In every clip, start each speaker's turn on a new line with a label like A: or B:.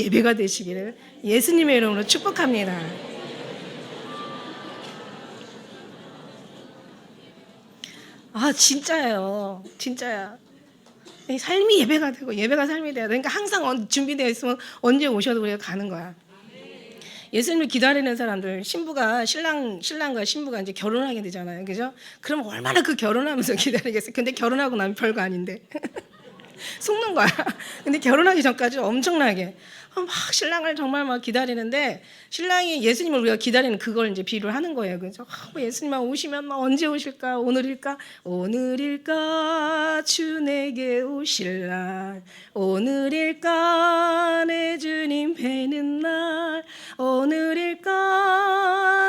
A: 예배가 되시기를 예수님의 이름으로 축복합니다. 아, 진짜예요. 진짜야. 이 삶이 예배가 되고 예배가 삶이 돼야 돼. 그러니까 항상 준비되어 있으면 언제 오셔도 우리가 가는 거야. 예수님을 기다리는 사람들, 신랑과 신부가 이제 결혼하게 되잖아요. 그죠? 그럼 얼마나 그 결혼하면서 기다리겠어요. 근데 결혼하고 나면 별거 아닌데. 속는 거야. 근데 결혼하기 전까지 엄청나게 막 신랑을 정말 막 기다리는데, 신랑이 예수님을 우리가 기다리는 그걸 이제 비유를 하는 거예요. 그죠? 예수님만 오시면 막 언제 오실까? 오늘일까 주 내게 오실 날, 오늘일까 내 주님 뵈는 날, 오늘일까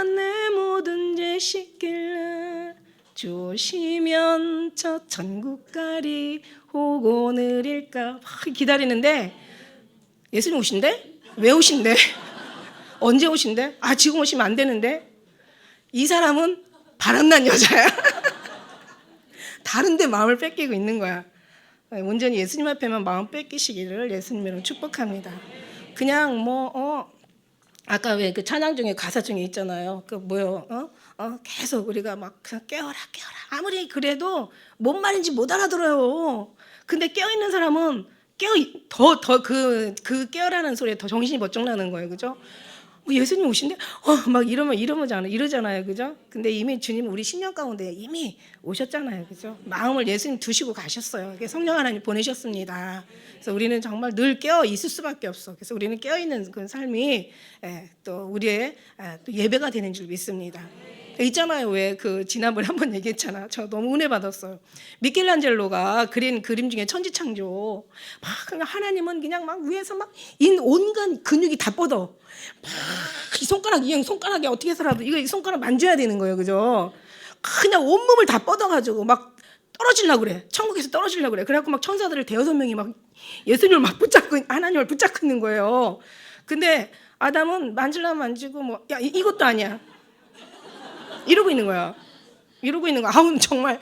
A: 내 모든 죄 씻길 날, 주 오시면 저 천국 가리 혹 오늘일까. 막 기다리는데 예수님 오신대? 왜 오신대? 언제 오신대? 아, 지금 오시면 안 되는데. 이 사람은 바람난 여자야. 다른데 마음을 뺏기고 있는 거야. 온전히 예수님 앞에만 마음 뺏기시기를 예수님으로 축복합니다. 그냥 아까 왜 그 찬양 중에 가사 중에 있잖아요. 그 뭐요? 계속 우리가 막 깨어라. 아무리 그래도 뭔 말인지 못 알아들어요. 근데 깨어 있는 사람은 그 깨어라는 소리에 더 정신이 번쩍 나는 거예요. 그죠? 예수님 오신대? 막 이러잖아요. 그죠? 근데 이미 주님 우리 심령 가운데 이미 오셨잖아요. 그죠? 마음을 예수님 두시고 가셨어요. 성령 하나님 보내셨습니다. 그래서 우리는 정말 늘 깨어 있을 수밖에 없어. 그래서 우리는 깨어 있는 그 삶이 또 우리의 또 예배가 되는 줄 믿습니다. 있잖아요. 왜 그 지난번에 한번 얘기했잖아. 저 너무 은혜 받았어요. 미켈란젤로가 그린 그림 중에 천지창조. 막 하나님은 그냥 막 위에서 막 온갖 근육이 다 뻗어. 막 이 손가락이 어떻게 해서라도 이 손가락 만져야 되는 거예요. 그죠? 그냥 온몸을 다 뻗어가지고 막 떨어지려고 그래. 천국에서 떨어지려고 그래. 그래갖고 막 천사들을 대여섯 명이 막 예수님을 막 하나님을 붙잡고 있는 거예요. 근데 아담은 만지려면 만지고 야, 이것도 아니야. 이러고 있는 거야. 아우, 정말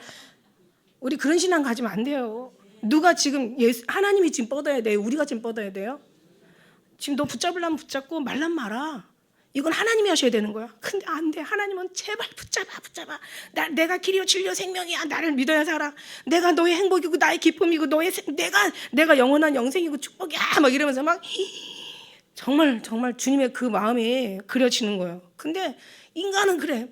A: 우리 그런 신앙 가지면 안 돼요. 누가 지금 하나님이 지금 뻗어야 돼요? 우리가 지금 뻗어야 돼요? 지금 너 붙잡으려면 붙잡고 말란 말아. 이건 하나님이 하셔야 되는 거야. 근데 안 돼. 하나님은 제발 붙잡아. 내가 길이요 진리요 생명이야. 나를 믿어야 살아. 내가 너의 행복이고 나의 기쁨이고 내가 영원한 영생이고 축복이야. 막 이러면서 막 정말 주님의 그 마음이 그려지는 거예요. 근데 인간은 그래.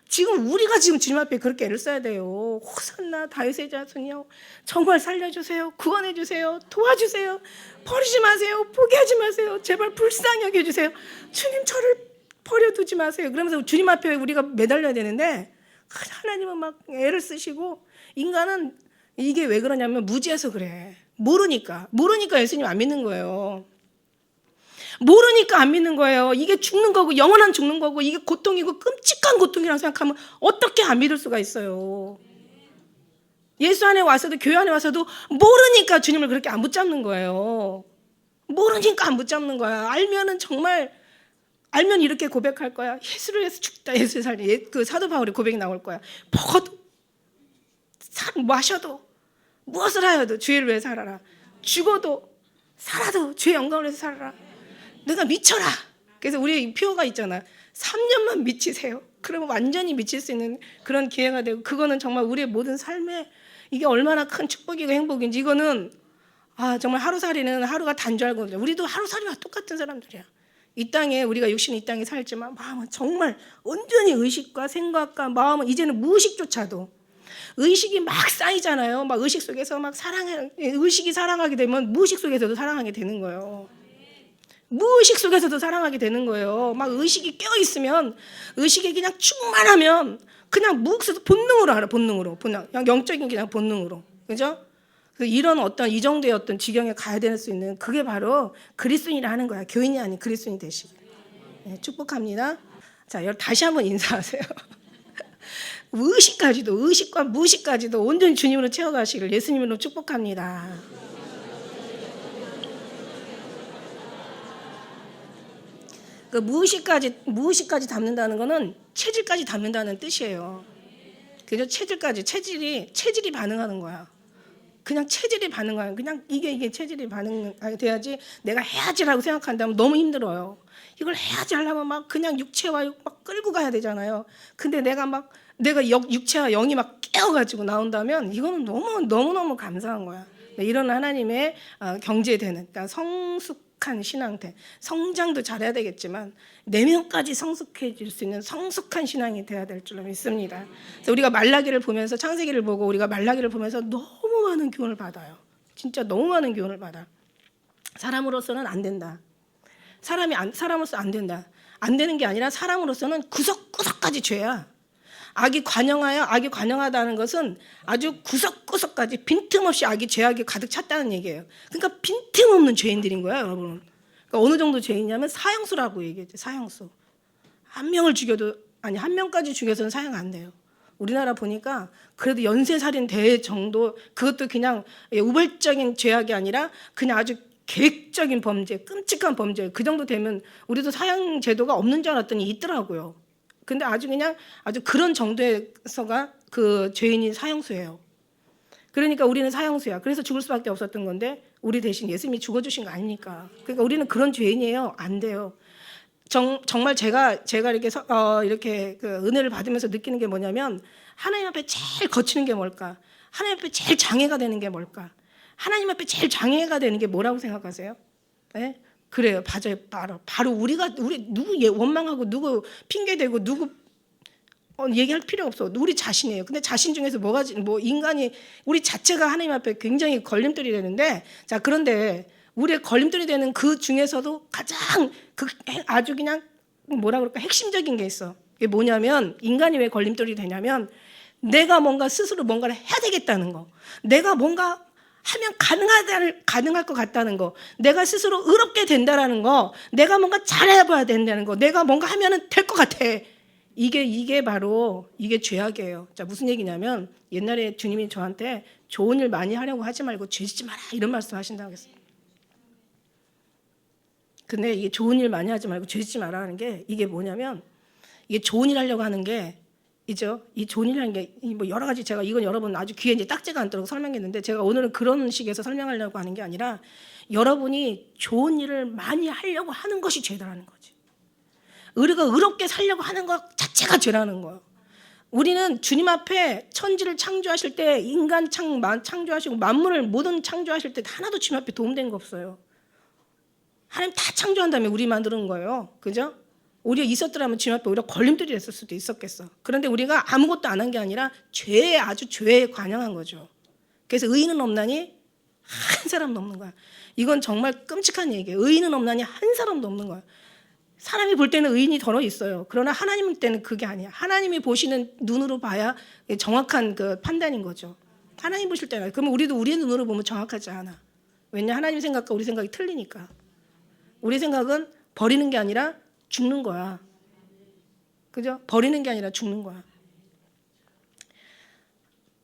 A: 지금 우리가 지금 주님 앞에 그렇게 애를 써야 돼요. 호산나 다윗의 자손이요, 정말 살려주세요. 구원해주세요. 도와주세요. 버리지 마세요. 포기하지 마세요. 제발 불쌍히 여겨주세요. 주님 저를 버려두지 마세요. 그러면서 주님 앞에 우리가 매달려야 되는데 하나님은 막 애를 쓰시고, 인간은 이게 왜 그러냐면 무지해서 그래. 모르니까 예수님 안 믿는 거예요. 모르니까 안 믿는 거예요. 이게 죽는 거고 영원한 죽는 거고 이게 고통이고 끔찍한 고통이라고 생각하면 어떻게 안 믿을 수가 있어요. 예수 안에 와서도 교회 안에 와서도 모르니까 주님을 그렇게 안 붙잡는 거예요. 모르니까 안 붙잡는 거야. 알면 이렇게 고백할 거야. 예수를 위해서 죽다, 예수를 살다. 그 사도 바울의 고백이 나올 거야. 먹어도 마셔도 무엇을 하여도 주를 위해 살아라. 죽어도 살아도 주의 영광을 위해서 살아라. 내가 미쳐라. 그래서 우리 표어가 있잖아. 3년만 미치세요. 그러면 완전히 미칠 수 있는 그런 기회가 되고, 그거는 정말 우리의 모든 삶에 이게 얼마나 큰 축복이고 행복인지. 이거는 정말 하루살이는 하루가 단 줄 알고, 우리도 하루살이와 똑같은 사람들이야. 이 땅에 우리가 육신이 이 땅에 살지만 마음은 정말 온전히 의식과 생각과 마음은 이제는 무의식조차도 의식이 막 쌓이잖아요. 막 의식 속에서 막 의식이 사랑하게 되면 무의식 속에서도 사랑하게 되는 거예요. 무의식 속에서도 사랑하게 되는 거예요. 막 의식이 깨어 있으면, 의식이 그냥 충만하면 그냥 무의식에서 본능으로 알아. 본능, 그냥 영적인 그냥 본능으로. 그죠? 그래서 이런 이 정도의 어떤 지경에 가야 될 수 있는, 그게 바로 그리스도인이라 하는 거야. 교인이 아닌 그리스도인이 되시길. 네, 축복합니다. 자, 다시 한번 인사하세요. 의식과 무의식까지도 온전히 주님으로 채워가시길 예수님으로 축복합니다. 그 무의식까지 담는다는 거는 체질까지 담는다는 뜻이에요. 그죠? 체질이 반응하는 거야. 그냥 체질이 반응하는, 그냥 이게 체질이 반응돼야지 내가 해야지라고 생각한다면 너무 힘들어요. 이걸 해야지 하려면 막 그냥 육체와 막 끌고 가야 되잖아요. 근데 내가 육체와 영이 막 깨어가지고 나온다면 이거는 너무 감사한 거야. 이런 하나님의 경제되는, 그러니까 성숙한 신앙태, 성장도 잘해야 되겠지만 내면까지 성숙해질 수 있는 성숙한 신앙이 돼야 될 줄로 믿습니다. 그래서 우리가 말라기를 보면서, 창세기를 보고 우리가 말라기를 보면서 너무 많은 교훈을 받아요. 진짜 너무 많은 교훈을 받아. 사람으로서는 안 된다. 사람으로서 안 된다. 안 되는 게 아니라 사람으로서는 구석구석까지 죄야. 악이 관영하다는 것은 아주 구석구석까지 빈틈없이 죄악이 가득 찼다는 얘기예요. 그러니까 빈틈없는 죄인들인 거야, 여러분. 그러니까 어느 정도 죄인이냐면 사형수라고 얘기했죠. 사형수. 한 명까지 죽여서는 사형 안 돼요. 우리나라 보니까 그래도 연쇄살인 될 정도, 그것도 그냥 우발적인 죄악이 아니라 그냥 아주 계획적인 범죄, 끔찍한 범죄, 그 정도 되면 우리도 사형 제도가 없는 줄 알았더니 있더라고요. 근데 아주 그런 정도에서가 그 죄인이 사형수예요. 그러니까 우리는 사형수야. 그래서 죽을 수밖에 없었던 건데 우리 대신 예수님이 죽어주신 거 아닙니까? 그러니까 우리는 그런 죄인이에요. 안 돼요. 정말 제가 이렇게 그 은혜를 받으면서 느끼는 게 뭐냐면, 하나님 앞에 제일 거치는 게 뭘까? 하나님 앞에 제일 장애가 되는 게 뭘까? 하나님 앞에 제일 장애가 되는 게 뭐라고 생각하세요? 네? 그래요. 맞아요. 바로 우리 누구 원망하고 누구 핑계대고 누구 얘기할 필요 없어. 우리 자신이에요. 근데 자신 중에서 인간이 우리 자체가 하나님 앞에 굉장히 걸림돌이 되는데, 자, 그런데 우리의 걸림돌이 되는 그 중에서도 가장 아주 그냥 핵심적인 게 있어. 이게 뭐냐면, 인간이 왜 걸림돌이 되냐면 내가 스스로 뭔가를 해야 되겠다는 거. 내가 뭔가 하면 가능할 것 같다는 거, 내가 스스로 의롭게 된다라는 거, 내가 뭔가 잘해봐야 된다는 거, 내가 뭔가 하면은 될 것 같아. 이게 바로 죄악이에요. 자, 무슨 얘기냐면, 옛날에 주님이 저한테 좋은 일 많이 하려고 하지 말고 죄 짓지 마라, 이런 말씀 하신다고 했어요. 근데 이게 좋은 일 많이 하지 말고 죄 짓지 마라 하는 게, 이게 뭐냐면, 이게 좋은 일 하려고 하는 게 이 좋은 일이라는 게 여러 가지, 제가 이건 여러분 아주 귀에 딱지가 않도록 설명했는데, 제가 오늘은 그런 식에서 설명하려고 하는 게 아니라, 여러분이 좋은 일을 많이 하려고 하는 것이 죄다라는 거지. 우리가 의롭게 살려고 하는 것 자체가 죄라는 거예요. 우리는 주님 앞에 천지를 창조하실 때, 인간 창조하시고 만물을 모든 창조하실 때 하나도 주님 앞에 도움된 거 없어요. 하나님 다 창조한 다음에 우리 만드는 거예요. 그죠? 우리가 있었더라면 주님 앞에 오히려 걸림돌이 됐을 수도 있었겠어. 그런데 우리가 아무것도 안 한 게 아니라 죄에 관영한 거죠. 그래서 의인은 없나니 한 사람도 없는 거야. 이건 정말 끔찍한 얘기예요. 의인은 없나니 한 사람도 없는 거야. 사람이 볼 때는 의인이 덜어 있어요. 그러나 하나님 때는 그게 아니야. 하나님이 보시는 눈으로 봐야 정확한 그 판단인 거죠. 하나님 보실 때는. 그러면 우리도 우리의 눈으로 보면 정확하지 않아. 왜냐? 하나님 생각과 우리 생각이 틀리니까. 우리 생각은 버리는 게 아니라 죽는 거야. 그죠? 버리는 게 아니라 죽는 거야.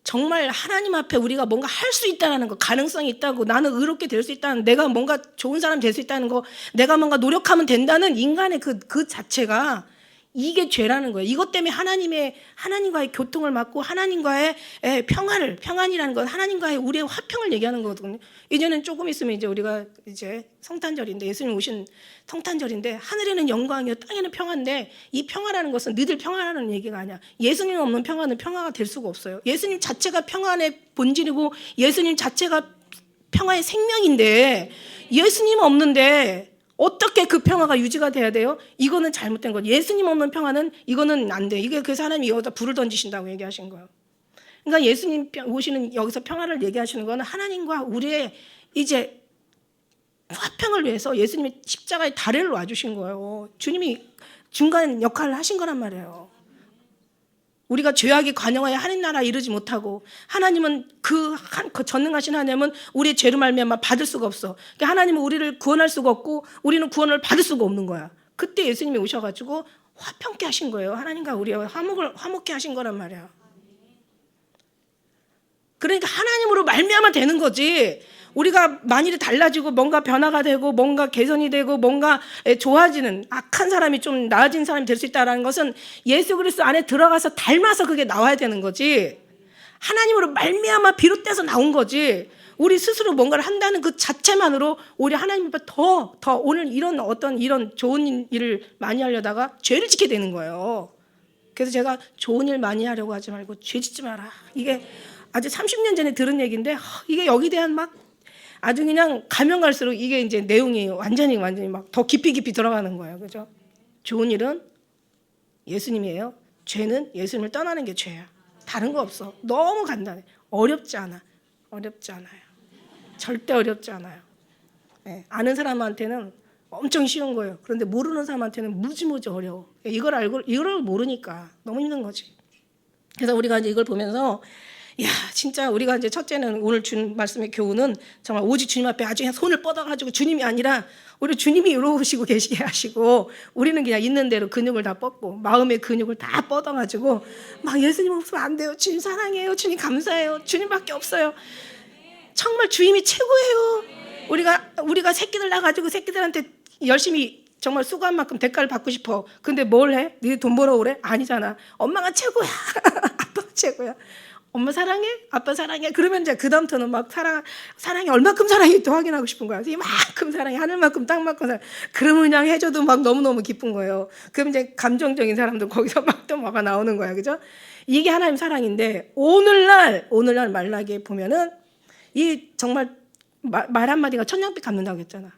A: 정말 하나님 앞에 우리가 뭔가 할 수 있다는 거, 가능성이 있다고, 나는 의롭게 될 수 있다는, 내가 뭔가 좋은 사람 될 수 있다는 거, 내가 뭔가 노력하면 된다는 인간의 그 자체가, 이게 죄라는 거예요. 이것 때문에 하나님과의 교통을 막고 하나님과의 평안이라는 건 하나님과의 우리의 화평을 얘기하는 거거든요. 이제는 조금 있으면 우리가 성탄절인데, 예수님 오신 성탄절인데, 하늘에는 영광이요 땅에는 평화인데, 이 평화라는 것은 너희들 평화라는 얘기가 아니야. 예수님 없는 평화는 평화가 될 수가 없어요. 예수님 자체가 평안의 본질이고 예수님 자체가 평화의 생명인데, 예수님 없는데 어떻게 그 평화가 유지가 돼야 돼요? 이거는 잘못된 거죠. 예수님 없는 평화는 이거는 안 돼. 이게 그래서 하나님이 여기다 불을 던지신다고 얘기하신 거예요. 그러니까 예수님 오시는 여기서 평화를 얘기하시는 거는 하나님과 우리의 화평을 위해서 예수님이 십자가에 다리를 놔주신 거예요. 주님이 중간 역할을 하신 거란 말이에요. 우리가 죄악이 관영하여 하나님 나라에 이르지 못하고, 하나님은 그 전능하신 하나님은 우리의 죄로 말미암아 받을 수가 없어. 그러니까 하나님은 우리를 구원할 수가 없고 우리는 구원을 받을 수가 없는 거야. 그때 예수님이 오셔가지고 화평케 하신 거예요. 하나님과 우리와 화목케 하신 거란 말이야. 그러니까 하나님으로 말미암아 되는 거지. 우리가 만일에 달라지고 뭔가 변화가 되고 뭔가 개선이 되고 뭔가 좋아지는, 악한 사람이 좀 나아진 사람이 될 수 있다는 것은 예수 그리스도 안에 들어가서 닮아서 그게 나와야 되는 거지. 하나님으로 말미암아 비롯돼서 나온 거지. 우리 스스로 뭔가를 한다는 그 자체만으로 오히려 하나님 앞에 더 오늘 이런 어떤 이런 좋은 일을 많이 하려다가 죄를 짓게 되는 거예요. 그래서 제가 좋은 일 많이 하려고 하지 말고 죄 짓지 마라. 이게 아주 30년 전에 들은 얘기인데 이게 여기 대한 막 아주 그냥 가면 갈수록 이게 이제 내용이 완전히 막 더 깊이 들어가는 거예요. 그죠? 좋은 일은 예수님이에요. 죄는 예수님을 떠나는 게 죄야. 다른 거 없어. 너무 간단해. 어렵지 않아요. 절대 어렵지 않아요. 아는 사람한테는 엄청 쉬운 거예요. 그런데 모르는 사람한테는 무지무지 어려워. 이걸 모르니까 너무 힘든 거지. 그래서 우리가 이제 이걸 보면서 야, 진짜 우리가 이제 첫째는 오늘 준 말씀의 교훈은 정말 오직 주님 앞에 아주 그냥 손을 뻗어가지고 주님이 아니라 우리 주님이 이러시고 계시게 하시고 우리는 그냥 있는 대로 근육을 다 뻗고 마음의 근육을 다 뻗어가지고 막 예수님 없으면 안 돼요. 주님 사랑해요. 주님 감사해요. 주님밖에 없어요. 정말 주님이 최고예요. 우리가 새끼들 낳아가지고 새끼들한테 열심히 정말 수고한 만큼 대가를 받고 싶어. 근데 뭘 해? 네 돈 벌어오래? 아니잖아. 엄마가 최고야. 아빠가 최고야. 엄마 사랑해? 아빠 사랑해? 그러면 이제 그다음부터는 막 사랑이 얼마큼 사랑이 또 확인하고 싶은 거야. 이만큼 사랑해. 하늘만큼 땅만큼 사랑해. 그러면 그냥 해줘도 막 너무너무 기쁜 거예요. 그럼 이제 감정적인 사람도 거기서 막 또 뭐가 나오는 거야. 그죠? 이게 하나님 사랑인데 오늘날 말라기에 보면은 이 정말 말 한마디가 천냥빛 갚는다고 했잖아.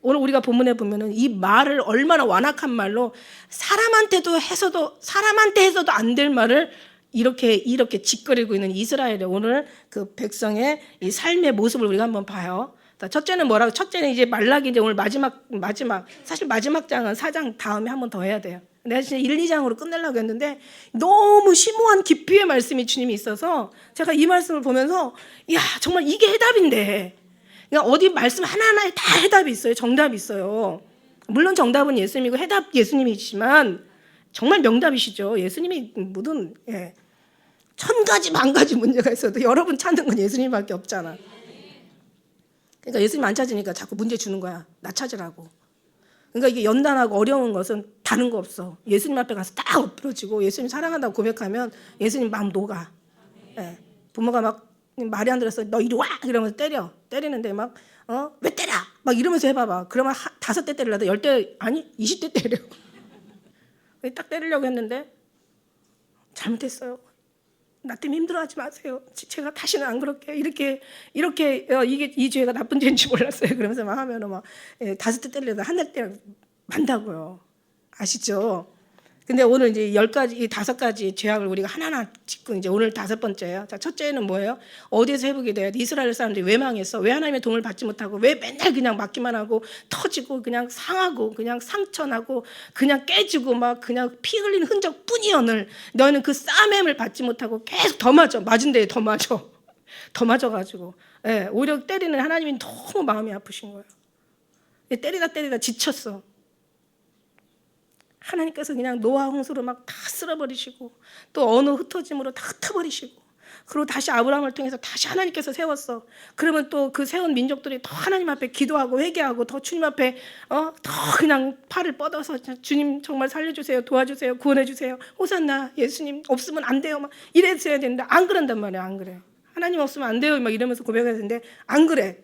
A: 오늘 우리가 본문에 보면은 이 말을 얼마나 완악한 말로 사람한테 해서도 안 될 말을 이렇게 짓거리고 있는 이스라엘의 오늘 그 백성의 이 삶의 모습을 우리가 한번 봐요. 첫째는 뭐라고? 첫째는 이제 말라기 이제 오늘 마지막 사실 마지막 장은 4장 다음에 한번 더 해야 돼요. 내가 진짜 1, 2장으로 끝내려고 했는데 너무 심오한 깊이의 말씀이 주님이 있어서 제가 이 말씀을 보면서 야 정말 이게 해답인데 그러니까 어디 말씀 하나하나에 다 해답이 있어요. 정답이 있어요. 물론 정답은 예수님이고 해답 예수님이시지만 정말 명답이시죠. 예수님이 모든 1000가지 만가지 문제가 있어도 여러분 찾는 건 예수님밖에 없잖아. 그러니까 예수님 안 찾으니까 자꾸 문제 주는 거야. 나 찾으라고. 그러니까 이게 연단하고 어려운 것은 다른 거 없어. 예수님 앞에 가서 딱 엎드러지고 예수님 사랑한다고 고백하면 예수님 마음 녹아. 부모가 막 말이 안 들어서 너 이리 와 이러면서 때리는데 막 왜 때려 막 이러면서 해봐봐. 그러면 5대 때리려다 10대 아니 20대 때려. 딱 때리려고 했는데 잘못했어요. 나 때문에 힘들어하지 마세요. 제가 다시는 안 그럴게요. 이게 이 죄가 나쁜 죄인지 몰랐어요. 그러면서 막 하면은 막 5대 때리려다 한 대 때려 만다고요. 아시죠? 근데 오늘 이제 10가지, 이 5가지 죄악을 우리가 하나하나 짚고 이제 오늘 5번째예요. 자, 첫째는 뭐예요? 어디에서 회복이 돼야 돼? 이스라엘 사람들이 왜 망했어? 왜 하나님의 도움을 받지 못하고 왜 맨날 그냥 맞기만 하고 터지고 그냥 상하고 그냥 상처나고 그냥 깨지고 막 그냥 피 흘리는 흔적뿐이야. 너희는 그 싸매임을 받지 못하고 계속 더 맞은 데에 더 맞아가지고 오히려 때리는 하나님이 너무 마음이 아프신 거예요. 때리다 지쳤어. 하나님께서 그냥 노아 홍수로 막 다 쓸어버리시고 또 어느 흩어짐으로 다 흩어버리시고 그리고 다시 아브라함을 통해서 다시 하나님께서 세웠어. 그러면 또 그 세운 민족들이 더 하나님 앞에 기도하고 회개하고 더 주님 앞에 더 그냥 팔을 뻗어서 주님 정말 살려주세요, 도와주세요, 구원해주세요, 호산나 예수님 없으면 안 돼요 막 이랬어야 되는데 안 그런단 말이야. 안 그래. 하나님 없으면 안 돼요 막 이러면서 고백해야 되는데 안 그래.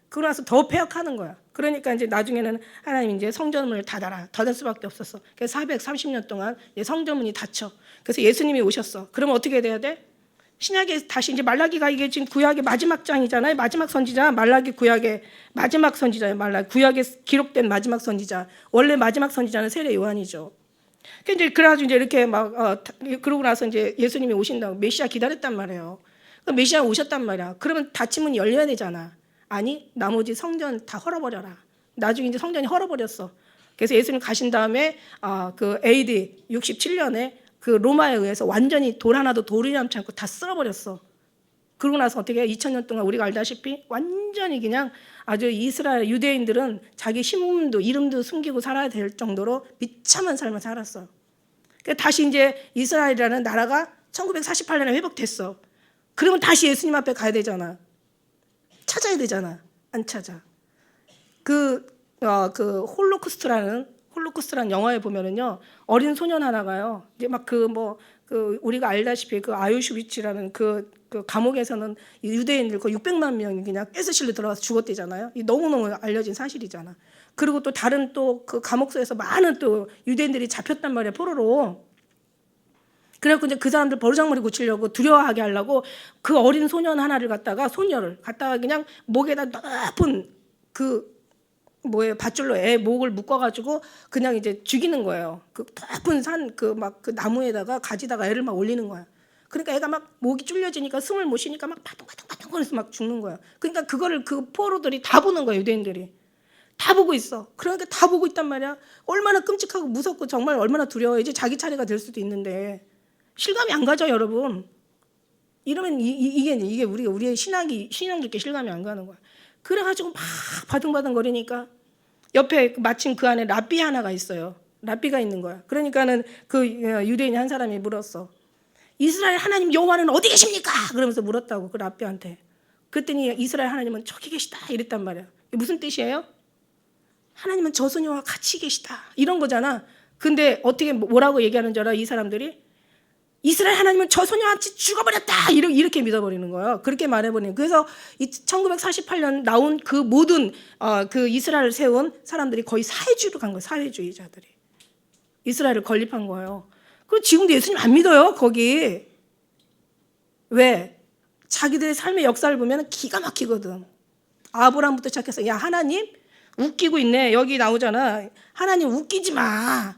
A: 그러고 나서 더 폐역하는 거야. 그러니까 이제 나중에는 하나님 이제 성전문을 닫을 수밖에 없었어. 그래서 430년 동안 성전문이 닫혀. 그래서 예수님이 오셨어. 그러면 어떻게 돼야 돼? 신약에 다시 이제 말라기가 이게 지금 구약의 마지막 장이잖아요. 마지막 선지자 말라기 구약의 마지막 선지자예요. 말라기 구약에 기록된 마지막 선지자. 원래 마지막 선지자는 세례 요한이죠. 그래가지고 이제 이렇게 막 그러고 나서 이제 예수님이 오신다고 메시아 기다렸단 말이에요. 메시아 오셨단 말이야. 그러면 닫힌 문이 열려야 되잖아. 아니 나머지 성전 다 헐어버려라. 나중에 이제 성전이 헐어버렸어. 그래서 예수님 가신 다음에 그 AD 67년에 그 로마에 의해서 완전히 돌 하나도 돌이 남지 않고 다 쓸어버렸어. 그러고 나서 어떻게 해? 2000년 동안 우리가 알다시피 완전히 그냥 아주 이스라엘 유대인들은 자기 신분도 이름도 숨기고 살아야 될 정도로 비참한 삶을 살았어. 다시 이제 이스라엘이라는 나라가 1948년에 회복됐어. 그러면 다시 예수님 앞에 가야 되잖아. 찾아야 되잖아. 안 찾아. 그 홀로코스트라는 영화에 보면은요 어린 소년 하나가요. 이제 막 그 우리가 알다시피 그 아우슈비츠라는 그 감옥에서는 유대인들 거의 600만 명이 그냥 가스실로 들어가서 죽었대잖아요. 이 너무너무 알려진 사실이잖아. 그리고 또 다른 또 그 감옥소에서 많은 또 유대인들이 잡혔단 말이야, 포로로. 그래갖고 이제 그 사람들 버르장머리 고치려고 두려워하게 하려고 그 어린 소년 하나를 갖다가 소녀를 갖다가 그냥 목에다 높은 그 밧줄로 애 목을 묶어가지고 그냥 이제 죽이는 거예요. 그 높은 산 그 나무에다가 가지다가 애를 막 올리는 거야. 그러니까 애가 막 목이 줄여지니까 숨을 못 쉬니까 막 바둥바둥바둥 거려서 막 죽는 거야. 그러니까 그거를 그 포로들이 다 보는 거야, 유대인들이. 다 보고 있어. 그러니까 다 보고 있단 말이야. 얼마나 끔찍하고 무섭고 정말 얼마나 두려워. 이제 자기 차례가 될 수도 있는데 실감이 안 가죠, 여러분. 이러면 이게 우리의 신앙들께 실감이 안 가는 거야. 그래가지고 막 바둥바둥 거리니까 옆에 마침 그 안에 랍비 하나가 있어요. 랍비가 있는 거야. 그러니까는 그 유대인 한 사람이 물었어. 이스라엘 하나님 여호와는 어디 계십니까? 그러면서 물었다고 그 랍비한테. 그랬더니 이스라엘 하나님은 저기 계시다 이랬단 말이야. 이게 무슨 뜻이에요? 하나님은 저 소녀와 같이 계시다 이런 거잖아. 근데 어떻게 뭐라고 얘기하는 줄 알아? 이 사람들이 이스라엘 하나님은 저 소녀같이 죽어버렸다 이렇게 믿어버리는 거예요. 그렇게 말해버리는. 그래서 1948년 나온 그 모든 그 이스라엘을 세운 사람들이 거의 사회주의로 간 거예요. 사회주의자들이 이스라엘을 건립한 거예요. 그리고 지금도 예수님 안 믿어요. 거기 왜? 자기들의 삶의 역사를 보면 기가 막히거든. 아브라함부터 시작해서 야 하나님 웃기고 있네. 여기 나오잖아. 하나님 웃기지 마.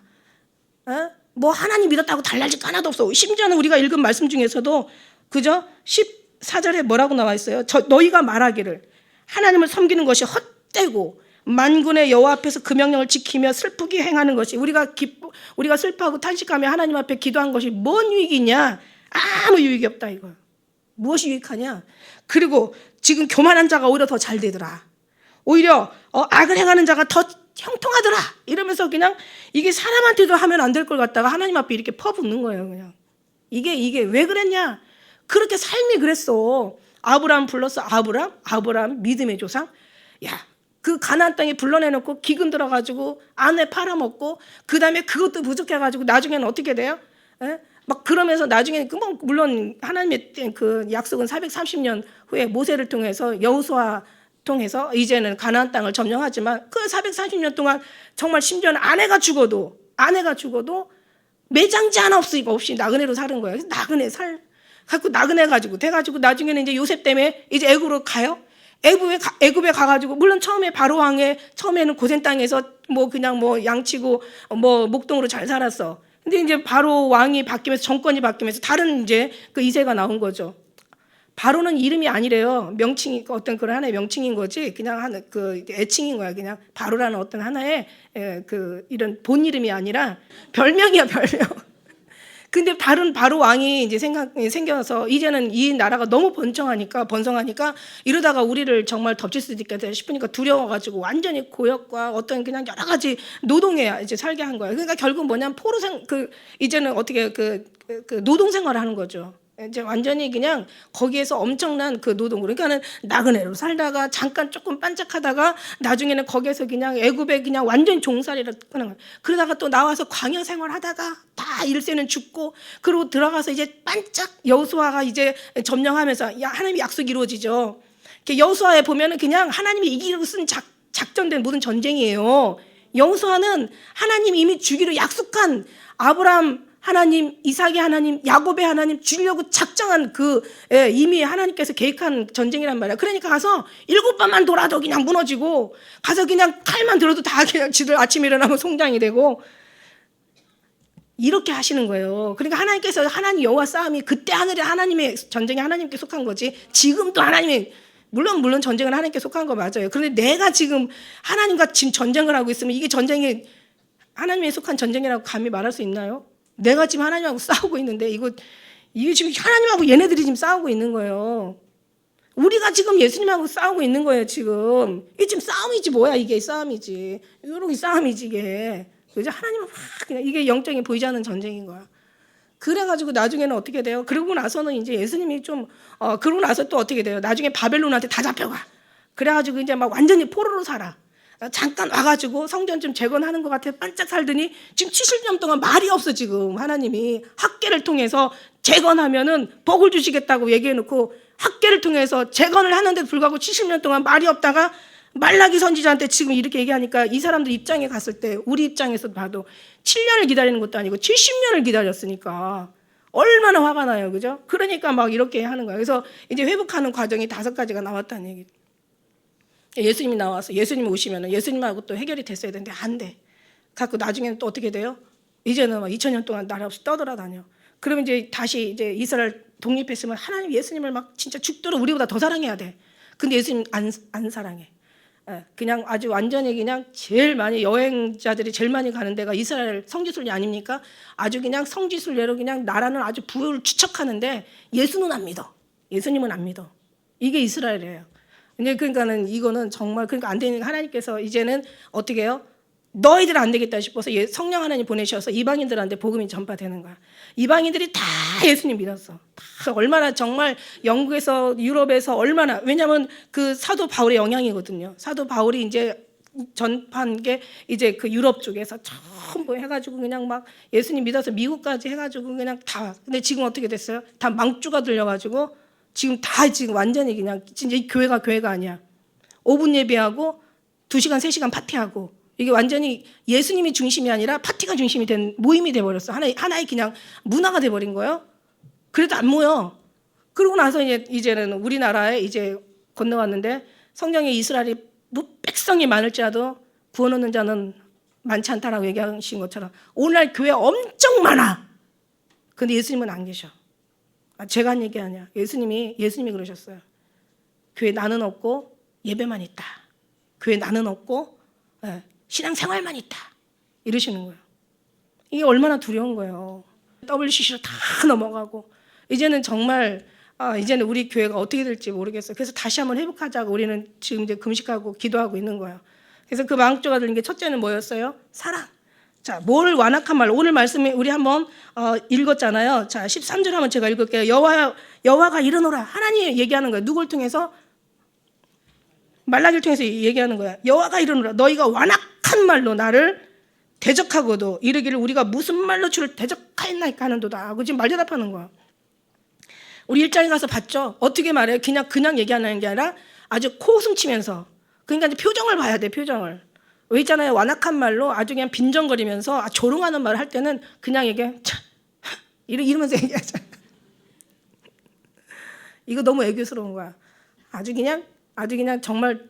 A: 어? 뭐 하나님 믿었다고 달라질 거 하나도 없어. 심지어는 우리가 읽은 말씀 중에서도 그죠? 14절에 뭐라고 나와 있어요? 너희가 말하기를 하나님을 섬기는 것이 헛되고 만군의 여호와 앞에서 그 명령을 지키며 슬프게 행하는 것이 우리가 슬퍼하고 탄식하며 하나님 앞에 기도한 것이 뭔 유익이냐? 아무 유익이 없다 이거. 무엇이 유익하냐? 그리고 지금 교만한 자가 오히려 더 잘 되더라. 오히려 악을 행하는 자가 더 형통하더라 이러면서 그냥 이게 사람한테도 하면 안 될 걸 갖다가 하나님 앞에 이렇게 퍼붓는 거예요. 그냥 이게 왜 그랬냐? 그렇게 삶이 그랬어. 아브라함 불렀어. 아브라함 믿음의 조상. 야, 그 가나안 땅에 불러내놓고 기근 들어가지고 아내 팔아먹고 그 다음에 그것도 부족해가지고 나중에는 어떻게 돼요? 에? 막 그러면서 나중에는 물론 하나님의 그 약속은 430년 후에 모세를 통해서 여호수아 통해서 이제는 가나안 땅을 점령하지만 그 430년 동안 정말 심지어는 아내가 죽어도 매장지 하나 없이 나그네로 사는 거예요. 나그네 가지고 돼가지고 나중에는 이제 요셉 때문에 이제 애굽으로 가요. 애굽에 가가지고 물론 처음에 바로 왕의 처음에는 고센 땅에서 그냥 양치고 목동으로 잘 살았어. 근데 이제 바로 왕이 바뀌면서 정권이 바뀌면서 다른 이제 그 이세가 나온 거죠. 바로는 이름이 아니래요. 명칭이 어떤 그런 하나의 명칭인 거지. 그냥 그 애칭인 거야. 그냥 바로라는 어떤 하나의 그 이런 본 이름이 아니라 별명이야, 별명. 근데 다른 바로 왕이 이제 생겨서 이제는 이 나라가 너무 번성하니까 이러다가 우리를 정말 덮칠 수도 있겠다 싶으니까 두려워가지고 완전히 고역과 어떤 그냥 여러 가지 노동에 이제 살게 한 거야. 그러니까 결국 뭐냐면 이제는 어떻게 그 노동 생활을 하는 거죠. 이제 완전히 그냥 거기에서 엄청난 그 노동, 그러니까는 나그네로 살다가 잠깐 조금 반짝하다가 나중에는 거기에서 그냥 애굽에 그냥 완전 종살이를 하는 거예요. 그러다가 또 나와서 광야 생활하다가 다 일세는 죽고 그리고 들어가서 이제 반짝 여호수아가 이제 점령하면서 하나님의 약속이 이루어지죠. 여호수아에 보면은 그냥 하나님이 이기려고 쓴 작전된 모든 전쟁이에요. 여호수아는 하나님이 이미 주기로 약속한 아브라함 하나님, 이삭의 하나님, 야곱의 하나님 주려고 작정한 이미 하나님께서 계획한 전쟁이란 말이야. 그러니까 가서 7번만 돌아도 그냥 무너지고 가서 그냥 칼만 들어도 다 그냥 지들 아침에 일어나면 송장이 되고 이렇게 하시는 거예요. 그러니까 하나님께서 하나님 여호와 싸움이 그때 하늘에 하나님의 전쟁이 하나님께 속한 거지. 지금도 하나님의 물론 전쟁은 하나님께 속한 거 맞아요. 그런데 내가 지금 하나님과 지금 전쟁을 하고 있으면 이게 전쟁이 하나님에 속한 전쟁이라고 감히 말할 수 있나요? 내가 지금 하나님하고 싸우고 있는데 이게 지금 하나님하고 얘네들이 지금 싸우고 있는 거예요. 우리가 지금 예수님하고 싸우고 있는 거예요. 지금 이게 지금 싸움이지 뭐야? 이게 싸움이지. 이런 게 싸움이지 이게. 그죠? 하나님은 그냥 이게 영적인 보이지 않는 전쟁인 거야. 그래가지고 나중에는 어떻게 돼요? 그러고 나서는 이제 예수님이 그러고 나서 또 어떻게 돼요? 나중에 바벨론한테 다 잡혀가. 그래가지고 이제 막 완전히 포로로 살아. 잠깐 와가지고 성전 좀 재건하는 것 같아 반짝 살더니 지금 70년 동안 말이 없어. 지금 하나님이 학계를 통해서 재건하면은 복을 주시겠다고 얘기해놓고 학계를 통해서 재건을 하는데도 불구하고 70년 동안 말이 없다가 말라기 선지자한테 지금 이렇게 얘기하니까 이 사람들 입장에 갔을 때 우리 입장에서 봐도 7년을 기다리는 것도 아니고 70년을 기다렸으니까 얼마나 화가 나요. 그죠? 그러니까 막 이렇게 하는 거예요. 그래서 이제 회복하는 과정이 5가지가 나왔다는 얘기. 예수님이 나와서 예수님 오시면 예수님하고 또 해결이 됐어야 되는데 안 돼. 갖고 나중에는 또 어떻게 돼요? 이제는 막 2000년 동안 나라 없이 떠돌아다녀. 그러면 이제 다시 이제 이스라엘 독립했으면 하나님 예수님을 막 진짜 죽도록 우리보다 더 사랑해야 돼. 근데 예수님 안 사랑해. 그냥 아주 완전히 그냥 제일 많이 여행자들이 제일 많이 가는 데가 이스라엘 성지순례 아닙니까? 아주 그냥 성지순례로 그냥 나라는 아주 부를 추척하는데 예수는 안 믿어. 예수님은 안 믿어. 이게 이스라엘이에요. 근데 그러니까는 이거는 정말 그러니까 안 되니까 하나님께서 이제는 어떻게 해요? 너희들 안 되겠다 싶어서 성령 하나님 보내셔서 이방인들한테 복음이 전파되는 거야. 이방인들이 다 예수님 믿었어. 다 얼마나 정말 영국에서 유럽에서 얼마나 왜냐하면 그 사도 바울의 영향이거든요. 사도 바울이 이제 전파한 게 이제 그 유럽 쪽에서 전부 해가지고 그냥 막 예수님 믿어서 미국까지 해가지고 그냥 다. 근데 지금 어떻게 됐어요? 다 망주가 들려가지고 지금 다 지금 완전히 그냥 진짜 이 교회가 아니야. 5분 예배하고 2시간 3시간 파티하고 이게 완전히 예수님이 중심이 아니라 파티가 중심이 된 모임이 돼버렸어. 하나의 그냥 문화가 돼버린 거예요. 그래도 안 모여. 그러고 나서 이제는 우리나라에 이제 건너왔는데 성경에 이스라엘이 백성이 많을지라도 구원 얻는 자는 많지 않다라고 얘기하신 것처럼 오늘날 교회 엄청 많아. 근데 예수님은 안 계셔. 제가 한 얘기 아니야. 예수님이 그러셨어요. 교회 나는 없고 예배만 있다. 교회 나는 없고 신앙생활만 있다. 이러시는 거예요. 이게 얼마나 두려운 거예요. WCC로 다 넘어가고 이제는 정말 이제는 우리 교회가 어떻게 될지 모르겠어요. 그래서 다시 한번 회복하자고 우리는 지금 이제 금식하고 기도하고 있는 거예요. 그래서 그 망조가 들린 게 첫째는 뭐였어요? 사랑. 자, 뭘 완악한 말. 오늘 말씀에 우리 한번 읽었잖아요. 자, 13절 한번 제가 읽을게요. 여호와가 이르노라. 하나님이 얘기하는 거예요. 누굴 통해서? 말라기를 통해서 얘기하는 거야. 여호와가 이르노라. 너희가 완악한 말로 나를 대적하고도 이르기를 우리가 무슨 말로 주를 대적하였나이까 하는도다 하고 지금 말대답하는 거야. 우리 1장에 가서 봤죠. 어떻게 말해요? 그냥 얘기하는 게 아니라 아주 코웃음 치면서. 그러니까 이제 표정을 봐야 돼. 표정을. 왜 있잖아요. 완악한 말로 아주 그냥 빈정거리면서 조롱하는 말을 할 때는 그냥 얘기해. 이러면서 얘기하잖아. 이거 너무 애교스러운 거야. 아주 그냥 정말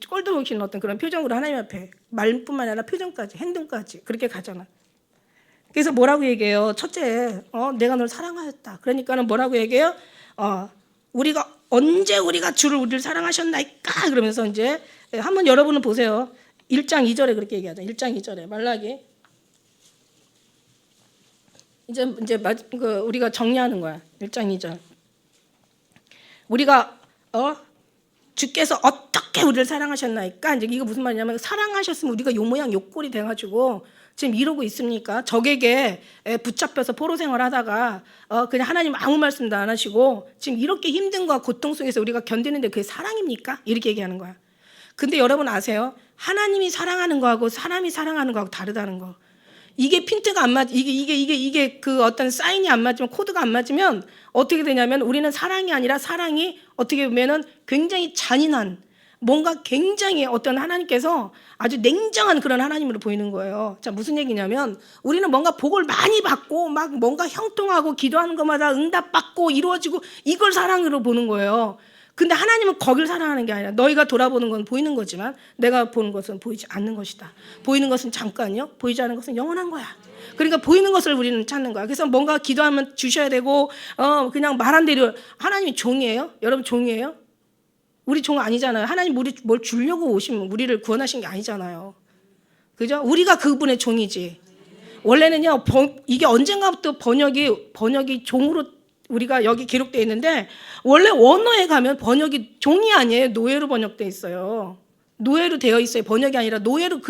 A: 꼴도 보기 싫은 어떤 그런 표정으로 하나님 앞에 말뿐만 아니라 표정까지 행동까지 그렇게 가잖아. 그래서 뭐라고 얘기해요? 첫째, 내가 널 사랑하였다. 그러니까는 뭐라고 얘기해요? 언제 우리가 주를 우리를 사랑하셨나이까? 그러면서 이제 한번 여러분은 보세요. 1장 2절에 그렇게 얘기하죠. 1장 2절에 말라기. 이제 우리가 정리하는 거야. 1장 2절. 우리가 주께서 어떻게 우리를 사랑하셨나이까? 이제 이거 무슨 말이냐면 사랑하셨으면 우리가 요 모양 요 꼴이 돼가지고 지금 이러고 있습니까? 적에게 붙잡혀서 포로 생활하다가 그냥 하나님 아무 말씀도 안 하시고 지금 이렇게 힘든 거와 고통 속에서 우리가 견디는데 그게 사랑입니까? 이렇게 얘기하는 거야. 근데 여러분 아세요? 하나님이 사랑하는 거하고 사람이 사랑하는 거하고 다르다는 거. 이게 핀트가 안 맞, 이게 그 어떤 사인이 안 맞으면 코드가 안 맞으면 어떻게 되냐면 우리는 사랑이 아니라 사랑이 어떻게 보면은 굉장히 잔인한 뭔가 굉장히 어떤 하나님께서 아주 냉정한 그런 하나님으로 보이는 거예요. 자, 무슨 얘기냐면 우리는 뭔가 복을 많이 받고 막 뭔가 형통하고 기도하는 것마다 응답받고 이루어지고 이걸 사랑으로 보는 거예요. 근데 하나님은 거길 사랑하는 게 아니라 너희가 돌아보는 건 보이는 거지만 내가 보는 것은 보이지 않는 것이다. 보이는 것은 잠깐이요. 보이지 않는 것은 영원한 거야. 그러니까 보이는 것을 우리는 찾는 거야. 그래서 뭔가 기도하면 주셔야 되고 그냥 말한 대로 하나님이 종이에요? 여러분 종이에요? 우리 종 아니잖아요. 하나님 우리 뭘 주려고 오시면 우리를 구원하신 게 아니잖아요. 그죠? 우리가 그분의 종이지. 원래는요. 이게 언젠가부터 번역이 종으로 우리가 여기 기록되어 있는데 원래 원어에 가면 번역이 종이 아니에요. 노예로 번역되어 있어요. 노예로 되어 있어요. 번역이 아니라 노예로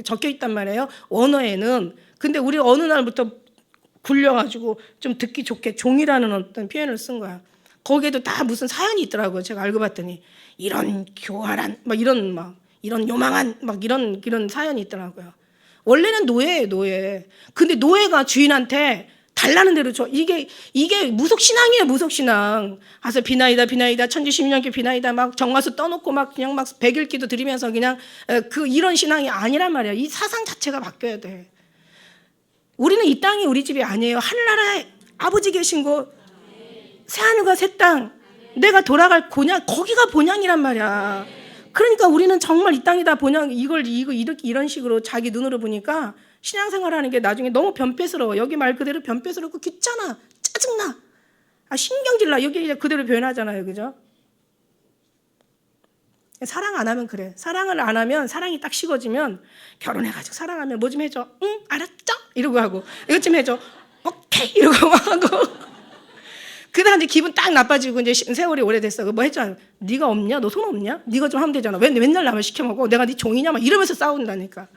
A: 적혀 있단 말이에요. 원어에는. 근데 우리 어느 날부터 굴려가지고 좀 듣기 좋게 종이라는 어떤 표현을 쓴 거야. 거기에도 다 무슨 사연이 있더라고요. 제가 알고 봤더니 이런 교활한 막 이런 막 이런 요망한 막 이런 사연이 있더라고요. 원래는 노예예요, 노예. 근데 노예가 주인한테 달라는 대로 줘. 이게 무속신앙이에요, 무속신앙. 가서 비나이다, 비나이다, 천지십년께 비나이다, 막 정화수 떠놓고 막 그냥 막 백일기도 드리면서 그냥 이런 신앙이 아니란 말이야. 이 사상 자체가 바뀌어야 돼. 우리는 이 땅이 우리 집이 아니에요. 하늘나라에 아버지 계신 곳, 새하늘과 새 땅, 내가 돌아갈 본향, 거기가 본향이란 말이야. 그러니까 우리는 정말 이 땅이다 본향, 이런 식으로 자기 눈으로 보니까 신앙생활하는 게 나중에 너무 변폐스러워. 여기 말 그대로 변폐스럽고 귀찮아, 짜증나, 신경질나. 여기 이제 그대로 표현하잖아요, 그죠? 사랑 안 하면 그래. 사랑을 안 하면, 사랑이 딱 식어지면, 결혼해가지고 사랑하면 뭐 좀 해줘. 응, 알았죠? 이러고 하고, 이것 좀 해줘. 오케이, 이러고 하고. 그다음 이제 기분 딱 나빠지고 이제 세월이 오래됐어. 뭐 했잖아. 네가 없냐? 너 손 없냐? 네가 좀 하면 되잖아. 왜 맨날 나만 시켜 먹고 내가 네 종이냐? 막 이러면서 싸운다니까.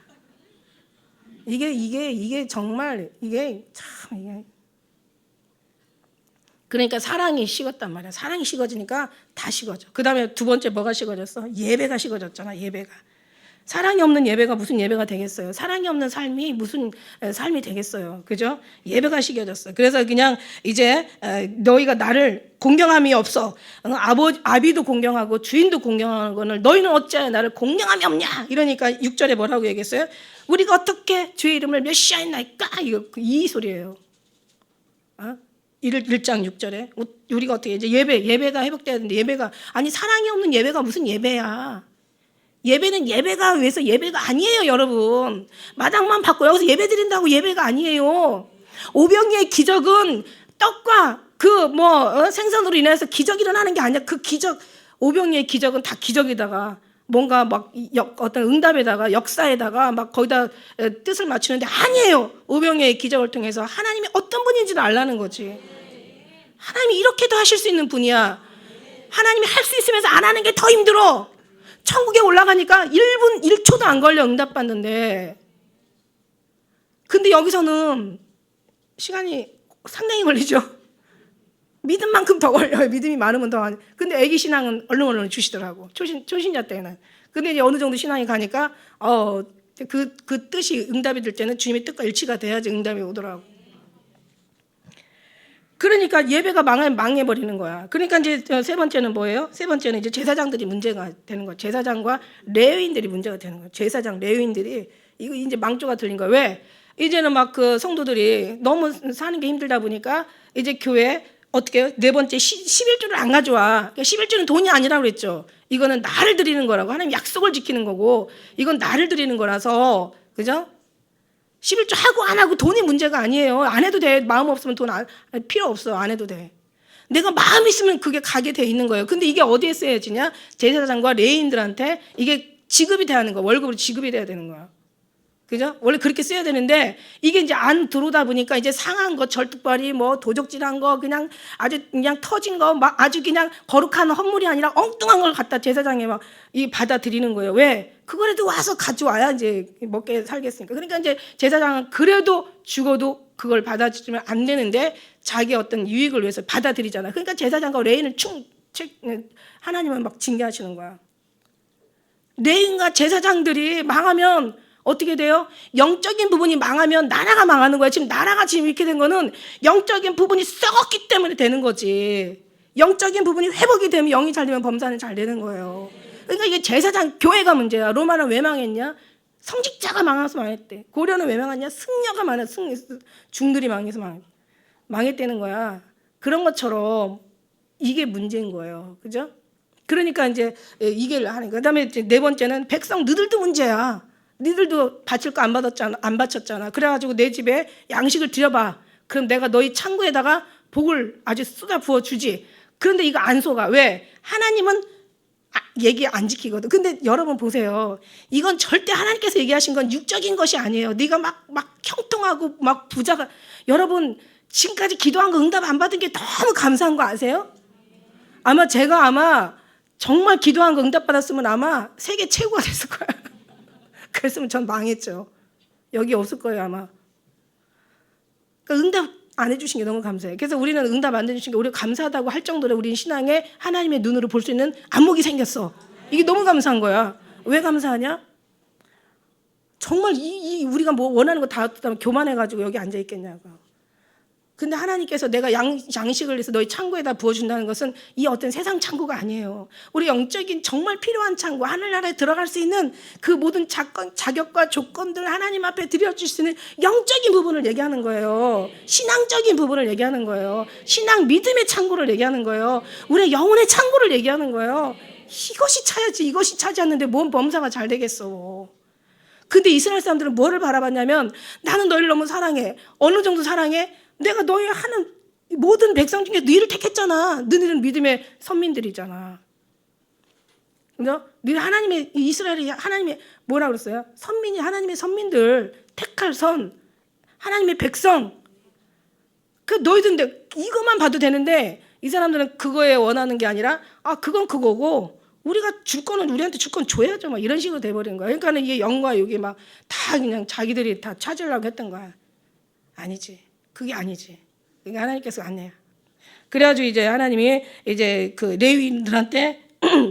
A: 이게 정말 이게 참 이게. 그러니까 사랑이 식었단 말이야. 사랑이 식어지니까 다 식어져. 그다음에 두 번째 뭐가 식어졌어? 예배가 식어졌잖아. 예배가. 사랑이 없는 예배가 무슨 예배가 되겠어요? 사랑이 없는 삶이 무슨 삶이 되겠어요? 그죠? 예배가 식어졌어. 그래서 그냥 이제 너희가 나를 공경함이 없어. 아비도 공경하고 주인도 공경하는 거를 너희는 어찌하여 나를 공경함이 없냐? 이러니까 6절에 뭐라고 얘기했어요? 우리가 어떻게 주의 이름을 메시아인나이까? 이 소리예요. 1장 6절에 우리가 어떻게 이제 예배가 회복돼야 되는데 예배가 아니 사랑이 없는 예배가 무슨 예배야? 예배는 예배가 위해서 예배가 아니에요, 여러분. 마당만 받고 여기서 예배 드린다고 예배가 아니에요. 오병이의 기적은 떡과 생선으로 인해서 기적이 일어나는 게 아니야. 그 기적, 오병이의 기적은 다 기적에다가 뭔가 막 어떤 응답에다가 역사에다가 막 거기다 뜻을 맞추는데 아니에요. 오병이의 기적을 통해서 하나님이 어떤 분인지를 알라는 거지. 하나님이 이렇게도 하실 수 있는 분이야. 하나님이 할 수 있으면서 안 하는 게 더 힘들어. 천국에 올라가니까 1분 1초도 안 걸려 응답받는데, 근데 여기서는 시간이 상당히 걸리죠. 믿음 만큼 더 걸려요. 믿음이 많으면 더 많이. 근데 애기 신앙은 얼른 주시더라고. 초신자 때는. 근데 이제 어느 정도 신앙이 가니까 그 뜻이 응답이 될 때는 주님의 뜻과 일치가 돼야지 응답이 오더라고. 그러니까 예배가 망해버리는 거야. 그러니까 이제 세 번째는 뭐예요? 세 번째는 이제 제사장들이 문제가 되는 거야. 제사장과 레위인들이 문제가 되는 거야. 제사장, 레위인들이 이거 이제 망조가 들린 거야. 왜? 이제는 막 그 성도들이 너무 사는 게 힘들다 보니까 이제 교회 어떻게 해요? 네 번째 11조를 안 가져와. 11조는 돈이 아니라고 그랬죠. 이거는 나를 드리는 거라고. 하나님 약속을 지키는 거고 이건 나를 드리는 거라서, 그죠? 11조 하고 안 하고 돈이 문제가 아니에요. 안 해도 돼. 마음 없으면 돈 필요 없어. 안 해도 돼. 내가 마음 있으면 그게 가게 돼 있는 거예요. 근데 이게 어디에 쓰여지냐? 제사장과 레위인들한테 이게 지급이 돼야 하는 거야. 월급으로 지급이 돼야 되는 거야. 그죠? 원래 그렇게 써야 되는데 이게 이제 안 들어오다 보니까 이제 상한 거, 절뚝발이 뭐 도적질한 거, 그냥 아주 그냥 터진 거, 막 아주 그냥 거룩한 헌물이 아니라 엉뚱한 걸 갖다 제사장에 막 받아들이는 거예요. 왜? 그거라도 와서 가져와야 이제 먹게 살겠으니까. 그러니까 이제 제사장은 그래도 죽어도 그걸 받아주면 안 되는데 자기 어떤 유익을 위해서 받아들이잖아. 그러니까 제사장과 레위인을 하나님은 막 징계하시는 거야. 레위인과 제사장들이 망하면 어떻게 돼요? 영적인 부분이 망하면 나라가 망하는 거야. 지금 나라가 지금 이렇게 된 거는 영적인 부분이 썩었기 때문에 되는 거지. 영적인 부분이 회복이 되면 영이 잘 되면 범사는 잘 되는 거예요. 그러니까 이게 제사장 교회가 문제야. 로마는 왜 망했냐? 성직자가 망해서 망했대. 고려는 왜 망했냐? 승려가 망해서 중들이 망해서 망했다는 거야. 그런 것처럼 이게 문제인 거예요. 그죠? 그러니까 이제 이게 하는 거야. 그다음에 이제 네 번째는 백성 너희들도 문제야. 너희들도 바칠 거 안 바쳤잖아. 그래가지고 내 집에 양식을 드려봐. 그럼 내가 너희 창고에다가 복을 아주 쏟아 부어 주지. 그런데 이거 안 속아. 왜? 하나님은 얘기 안 지키거든. 근데 여러분 보세요. 이건 절대 하나님께서 얘기하신 건 육적인 것이 아니에요. 네가 막 형통하고 막 부자가. 여러분 지금까지 기도한 거 응답 안 받은 게 너무 감사한 거 아세요? 제가 정말 기도한 거 응답 받았으면 아마 세계 최고가 됐을 거야. 그랬으면 전 망했죠. 여기 없을 거예요 아마. 그러니까 응답 안 해주신 게 너무 감사해요. 그래서 우리는 응답 안 해주신 게 우리가 감사하다고 할 정도로 우리 신앙에 하나님의 눈으로 볼 수 있는 안목이 생겼어. 이게 너무 감사한 거야. 왜 감사하냐? 정말 우리가 뭐 원하는 거 다 얻었다면 교만해가지고 여기 앉아 있겠냐고. 근데 하나님께서 내가 양식을 해서 너희 창고에다 부어준다는 것은 이 어떤 세상 창고가 아니에요. 우리 영적인 정말 필요한 창고, 하늘나라에 들어갈 수 있는 그 모든 자격과 조건들 하나님 앞에 드려줄 수 있는 영적인 부분을 얘기하는 거예요. 신앙적인 부분을 얘기하는 거예요. 신앙 믿음의 창고를 얘기하는 거예요. 우리의 영혼의 창고를 얘기하는 거예요. 이것이 차야지, 이것이 차지 않는데 뭔 범사가 잘 되겠어. 근데 이스라엘 사람들은 뭐를 바라봤냐면 나는 너희를 너무 사랑해. 어느 정도 사랑해? 내가 너희 하는 모든 백성 중에 너희를 택했잖아. 너희는 믿음의 선민들이잖아. 너희 하나님의 이스라엘이 하나님의 뭐라 그랬어요? 선민이 하나님의 선민들 택할 선 하나님의 백성. 그 너희들 이것만 봐도 되는데 이 사람들은 그거에 원하는 게 아니라 그건 그거고 우리가 줄 거는 우리한테 줄 건 줘야죠. 막 이런 식으로 돼버린 거야. 그러니까는 이게 영과 욕이 막 다 그냥 자기들이 다 찾으려고 했던 거야. 아니지. 그게 아니지. 그러니까 하나님께서 아니에요. 그래가지고 이제 하나님이 이제 그 레위인들한테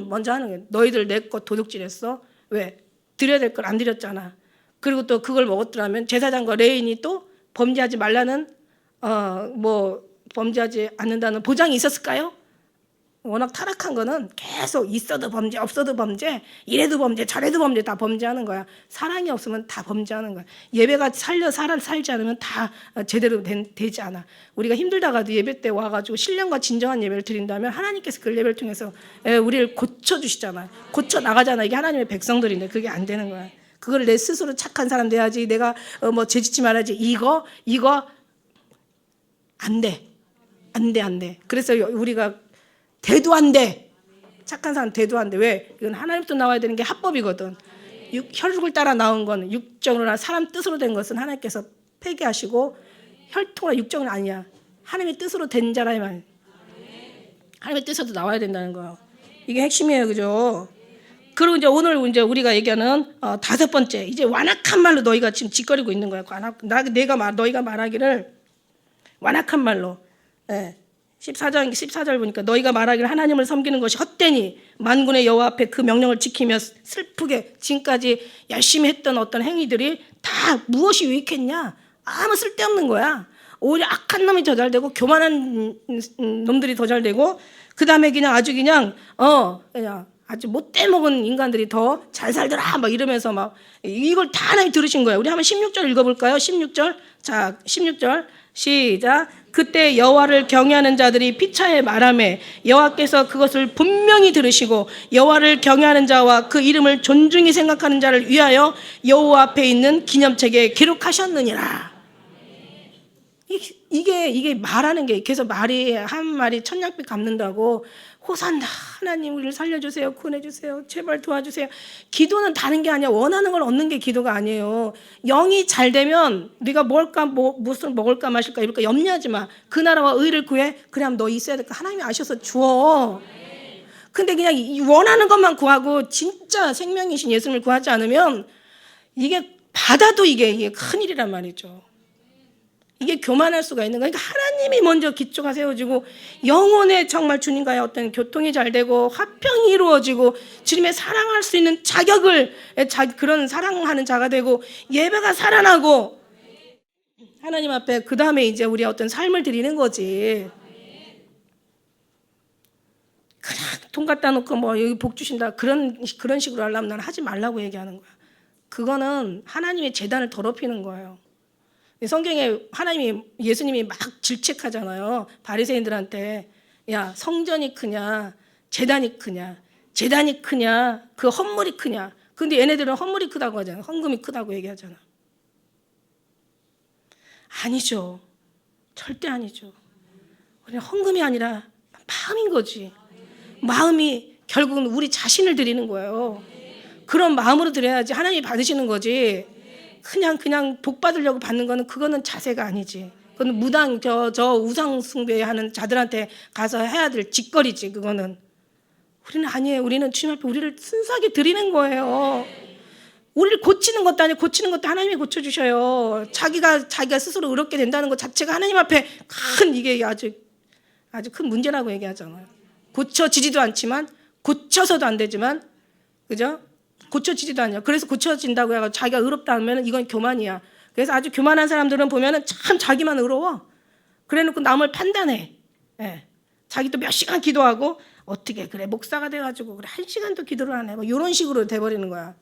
A: 먼저 하는 거예요. 너희들 내 것 도둑질했어. 왜? 드려야 될 걸 안 드렸잖아. 그리고 또 그걸 먹었더라면 제사장과 레위인이 또 범죄하지 말라는 범죄하지 않는다는 보장이 있었을까요? 워낙 타락한 거는 계속 있어도 범죄, 없어도 범죄, 이래도 범죄, 저래도 범죄 다 범죄하는 거야. 사랑이 없으면 다 범죄하는 거야. 예배가 살지 않으면 다 제대로 되지 않아. 우리가 힘들다가도 예배 때 와가지고 신령과 진정한 예배를 드린다면 하나님께서 그 예배를 통해서 우리를 고쳐주시잖아. 고쳐 나가잖아. 이게 하나님의 백성들인데 그게 안 되는 거야. 그걸 내 스스로 착한 사람 돼야지. 내가 죄짓지 말아야지. 이거 안 돼. 안 돼. 그래서 우리가 돼도 안 돼. 착한 사람 돼도 안 돼. 왜? 이건 하나님부터 나와야 되는 게 합법이거든. 혈육을 따라 나온 건 육정으로나 사람 뜻으로 된 것은 하나님께서 폐기하시고 혈통이나 육정은 아니야. 하나님의 뜻으로 된 자라 이 말. 하나님의 뜻에도 나와야 된다는 거야. 이게 핵심이에요, 그죠? 그리고 이제 오늘 이제 우리가 얘기하는 다섯 번째, 이제 완악한 말로 너희가 지금 짓거리고 있는 거야. 너희가 말하기를 완악한 말로. 14절 보니까 너희가 말하기를 하나님을 섬기는 것이 헛되니 만군의 여호와 앞에 그 명령을 지키며 슬프게 지금까지 열심히 했던 어떤 행위들이 다 무엇이 유익했냐? 아무 쓸데없는 거야. 오히려 악한 놈이 더 잘되고 교만한 놈들이 더 잘되고 그 다음에 그냥 아주 못돼 먹은 인간들이 더 잘 살더라 막 이러면서 막 이걸 다 하나님 들으신 거예요. 우리 한번 16절 읽어볼까요? 16절. 자, 16절 시작. 그때 여호와를 경외하는 자들이 피차에 말하매 여호와께서 그것을 분명히 들으시고 여호와를 경외하는 자와 그 이름을 존중히 생각하는 자를 위하여 여호와 앞에 있는 기념책에 기록하셨느니라. 이게 말하는 게 계속 한 말이 천냥빚 갚는다고 호산나 하나님 우리를 살려주세요. 구원해주세요. 제발 도와주세요. 기도는 다른 게 아니야. 원하는 걸 얻는 게 기도가 아니에요. 영이 잘 되면 네가 무엇을 먹을까 마실까 이럴까 염려하지 마. 그 나라와 의를 구해. 그럼 너 있어야 될까. 하나님이 아셔서 주어. 근데 그냥 원하는 것만 구하고 진짜 생명이신 예수님을 구하지 않으면 이게 받아도 이게 큰일이란 말이죠. 이게 교만할 수가 있는 거예요. 그러니까 하나님이 먼저 기초가 세워지고 영혼의 정말 주님과의 어떤 교통이 잘 되고 화평이 이루어지고 주님의 사랑할 수 있는 자격을 그런 사랑하는 자가 되고 예배가 살아나고 하나님 앞에 그 다음에 이제 우리 어떤 삶을 드리는 거지. 그냥 돈 갖다 놓고 여기 복 주신다 그런 식으로 하려면 난 하지 말라고 얘기하는 거야. 그거는 하나님의 재단을 더럽히는 거예요. 성경에 예수님이 막 질책하잖아요. 바리새인들한테 야 성전이 크냐 제단이 크냐 그 헌물이 크냐. 근데 얘네들은 헌물이 크다고 하잖아. 헌금이 크다고 얘기하잖아. 아니죠. 절대 아니죠. 우리는 헌금이 아니라 마음인 거지. 마음이 결국은 우리 자신을 드리는 거예요. 그런 마음으로 드려야지 하나님이 받으시는 거지. 그냥 복 받으려고 받는 거는 그거는 자세가 아니지. 그건 무당 저 우상 숭배하는 자들한테 가서 해야 될 짓거리지. 그거는 우리는 아니에요. 우리는 주님 앞에 우리를 순수하게 드리는 거예요. 우리를 고치는 것도 아니고 고치는 것도 하나님이 고쳐주셔요. 자기가 스스로 의롭게 된다는 것 자체가 하나님 앞에 이게 아주 큰 문제라고 얘기하잖아요. 고쳐지지도 않지만 고쳐서도 안 되지만 그죠? 고쳐지지도 않냐. 그래서 고쳐진다고 해서 자기가 의롭다 하면 이건 교만이야. 그래서 아주 교만한 사람들은 보면은 참 자기만 의로워. 그래놓고 남을 판단해. 예. 자기도 몇 시간 기도하고 어떻게 그래 목사가 돼가지고 그래 1시간도 기도를 안 해. 뭐 이런 식으로 돼버리는 거야.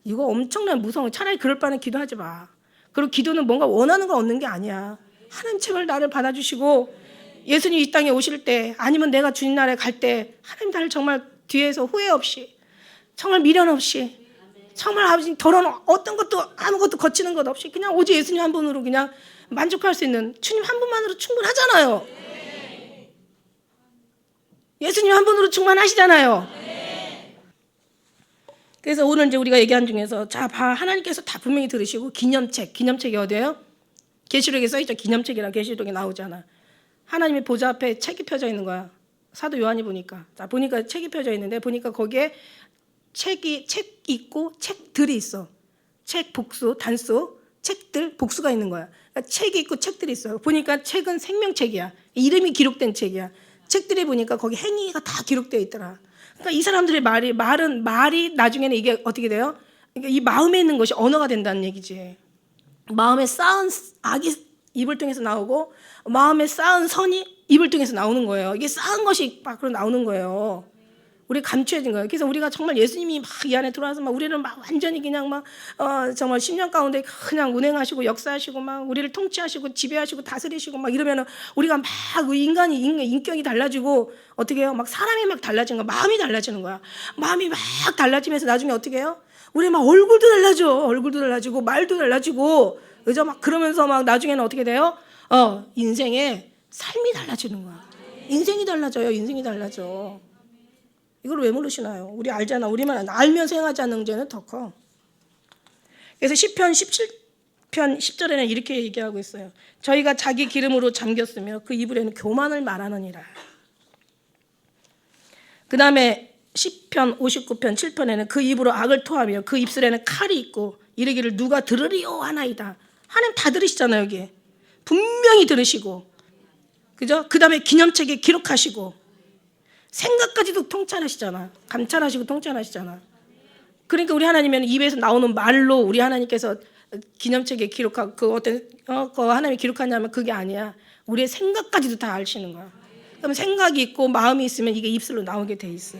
A: 이거 엄청난 무서운. 차라리 그럴 바는 기도하지 마. 그리고 기도는 뭔가 원하는 거 얻는 게 아니야. 하나님 제발 나를 받아주시고 예수님 이 땅에 오실 때 아니면 내가 주님 나라에 갈 때 하나님 나를 정말 뒤에서 후회 없이 정말 미련 없이 정말 아버지 더러운 어떤 것도 아무것도 거치는 것 없이 그냥 오직 예수님 한 분으로 그냥 만족할 수 있는 주님 한 분만으로 충분하잖아요. 예수님 한 분으로 충만하시잖아요. 그래서 오늘 이제 우리가 얘기한 중에서 자, 하나님께서 다 분명히 들으시고 기념책이 어디예요? 계시록에 써있죠. 기념책이라 계시록에 나오잖아. 하나님의 보좌 앞에 책이 펴져 있는 거야. 사도 요한이 보니까. 자, 보니까 책이 펴져 있는데 보니까 거기에 책 있고 책들이 있어. 책 복수, 단수, 책들 복수가 있는 거야. 그러니까 책이 있고 책들이 있어. 보니까 책은 생명책이야. 이름이 기록된 책이야. 책들이 보니까 거기 행위가 다 기록되어 있더라. 그러니까 이 사람들의 말이 나중에는 이게 어떻게 돼요? 그러니까 이 마음에 있는 것이 언어가 된다는 얘기지. 마음에 쌓은 악이 입을 통해서 나오고 마음에 쌓은 선이 입을 통해서 나오는 거예요. 이게 쌓은 것이 밖으로 나오는 거예요. 우리 감추어진 거예요. 그래서 우리가 정말 예수님이 막 이 안에 들어와서 막 우리를 막 완전히 그냥 막 정말 10년 가운데 그냥 운행하시고 역사하시고 막 우리를 통치하시고 지배하시고 다스리시고 막 이러면은 우리가 막 인간이 인격이 달라지고 어떻게 해요? 막 사람이 막 달라지는 거야. 마음이 달라지는 거야. 마음이 막 달라지면서 나중에 어떻게 해요? 우리 막 얼굴도 달라지고 말도 달라지고 그죠? 막 그러면서 막 나중에는 어떻게 돼요? 인생의 삶이 달라지는 거야. 인생이 달라져요. 인생이 달라져. 이걸 왜 모르시나요? 우리 알잖아. 우리만 알면서 행하지 않는 문제는 더 커. 그래서 시편 17편 10절에는 이렇게 얘기하고 있어요. 저희가 자기 기름으로 잠겼으며 그 이불에는 교만을 말하느니라. 그 다음에 시편 59편 7편에는 그 입으로 악을 토하며 그 입술에는 칼이 있고 이르기를 누가 들으리요 하나이다. 하나님 다 들으시잖아요. 여기 분명히 들으시고 그죠? 그 다음에 기념책에 기록하시고 생각까지도 통찰하시잖아. 감찰하시고 통찰하시잖아. 그러니까 우리 하나님은 입에서 나오는 말로 우리 하나님께서 기념책에 기록하고 그 어떤 그 하나님이 기록하냐면 그게 아니야. 우리의 생각까지도 다 아시는 거야. 그럼 생각이 있고 마음이 있으면 이게 입술로 나오게 돼 있어.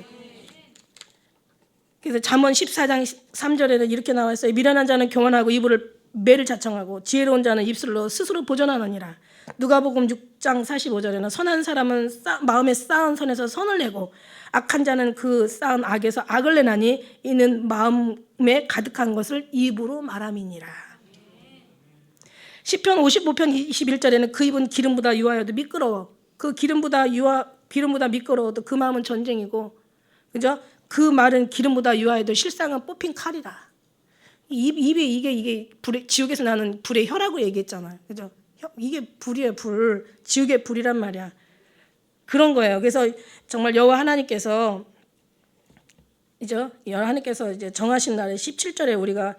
A: 그래서 잠언 14장 3절에는 이렇게 나와 있어요. 미련한 자는 교만하고 입을 매를 자청하고 지혜로운 자는 입술로 스스로 보존하느니라. 누가복음 6장 45절에는 선한 사람은 마음에 쌓은 선에서 선을 내고 악한 자는 그 쌓은 악에서 악을 내나니 이는 마음에 가득한 것을 입으로 말함이니라. 시편 55편 21절에는 그 입은 기름보다 유하여도 미끄러워. 그 기름보다 미끄러워도 그 마음은 전쟁이고 그죠? 그 말은 기름보다 유하여도 실상은 뽑힌 칼이다. 입이 이게 불의, 지옥에서 나는 불의 혀라고 얘기했잖아요. 그죠? 이게 불이에요, 불. 지옥의 불이란 말이야. 그런 거예요. 그래서 정말 여호와 하나님께서 이제 정하신 날에 17절에 우리가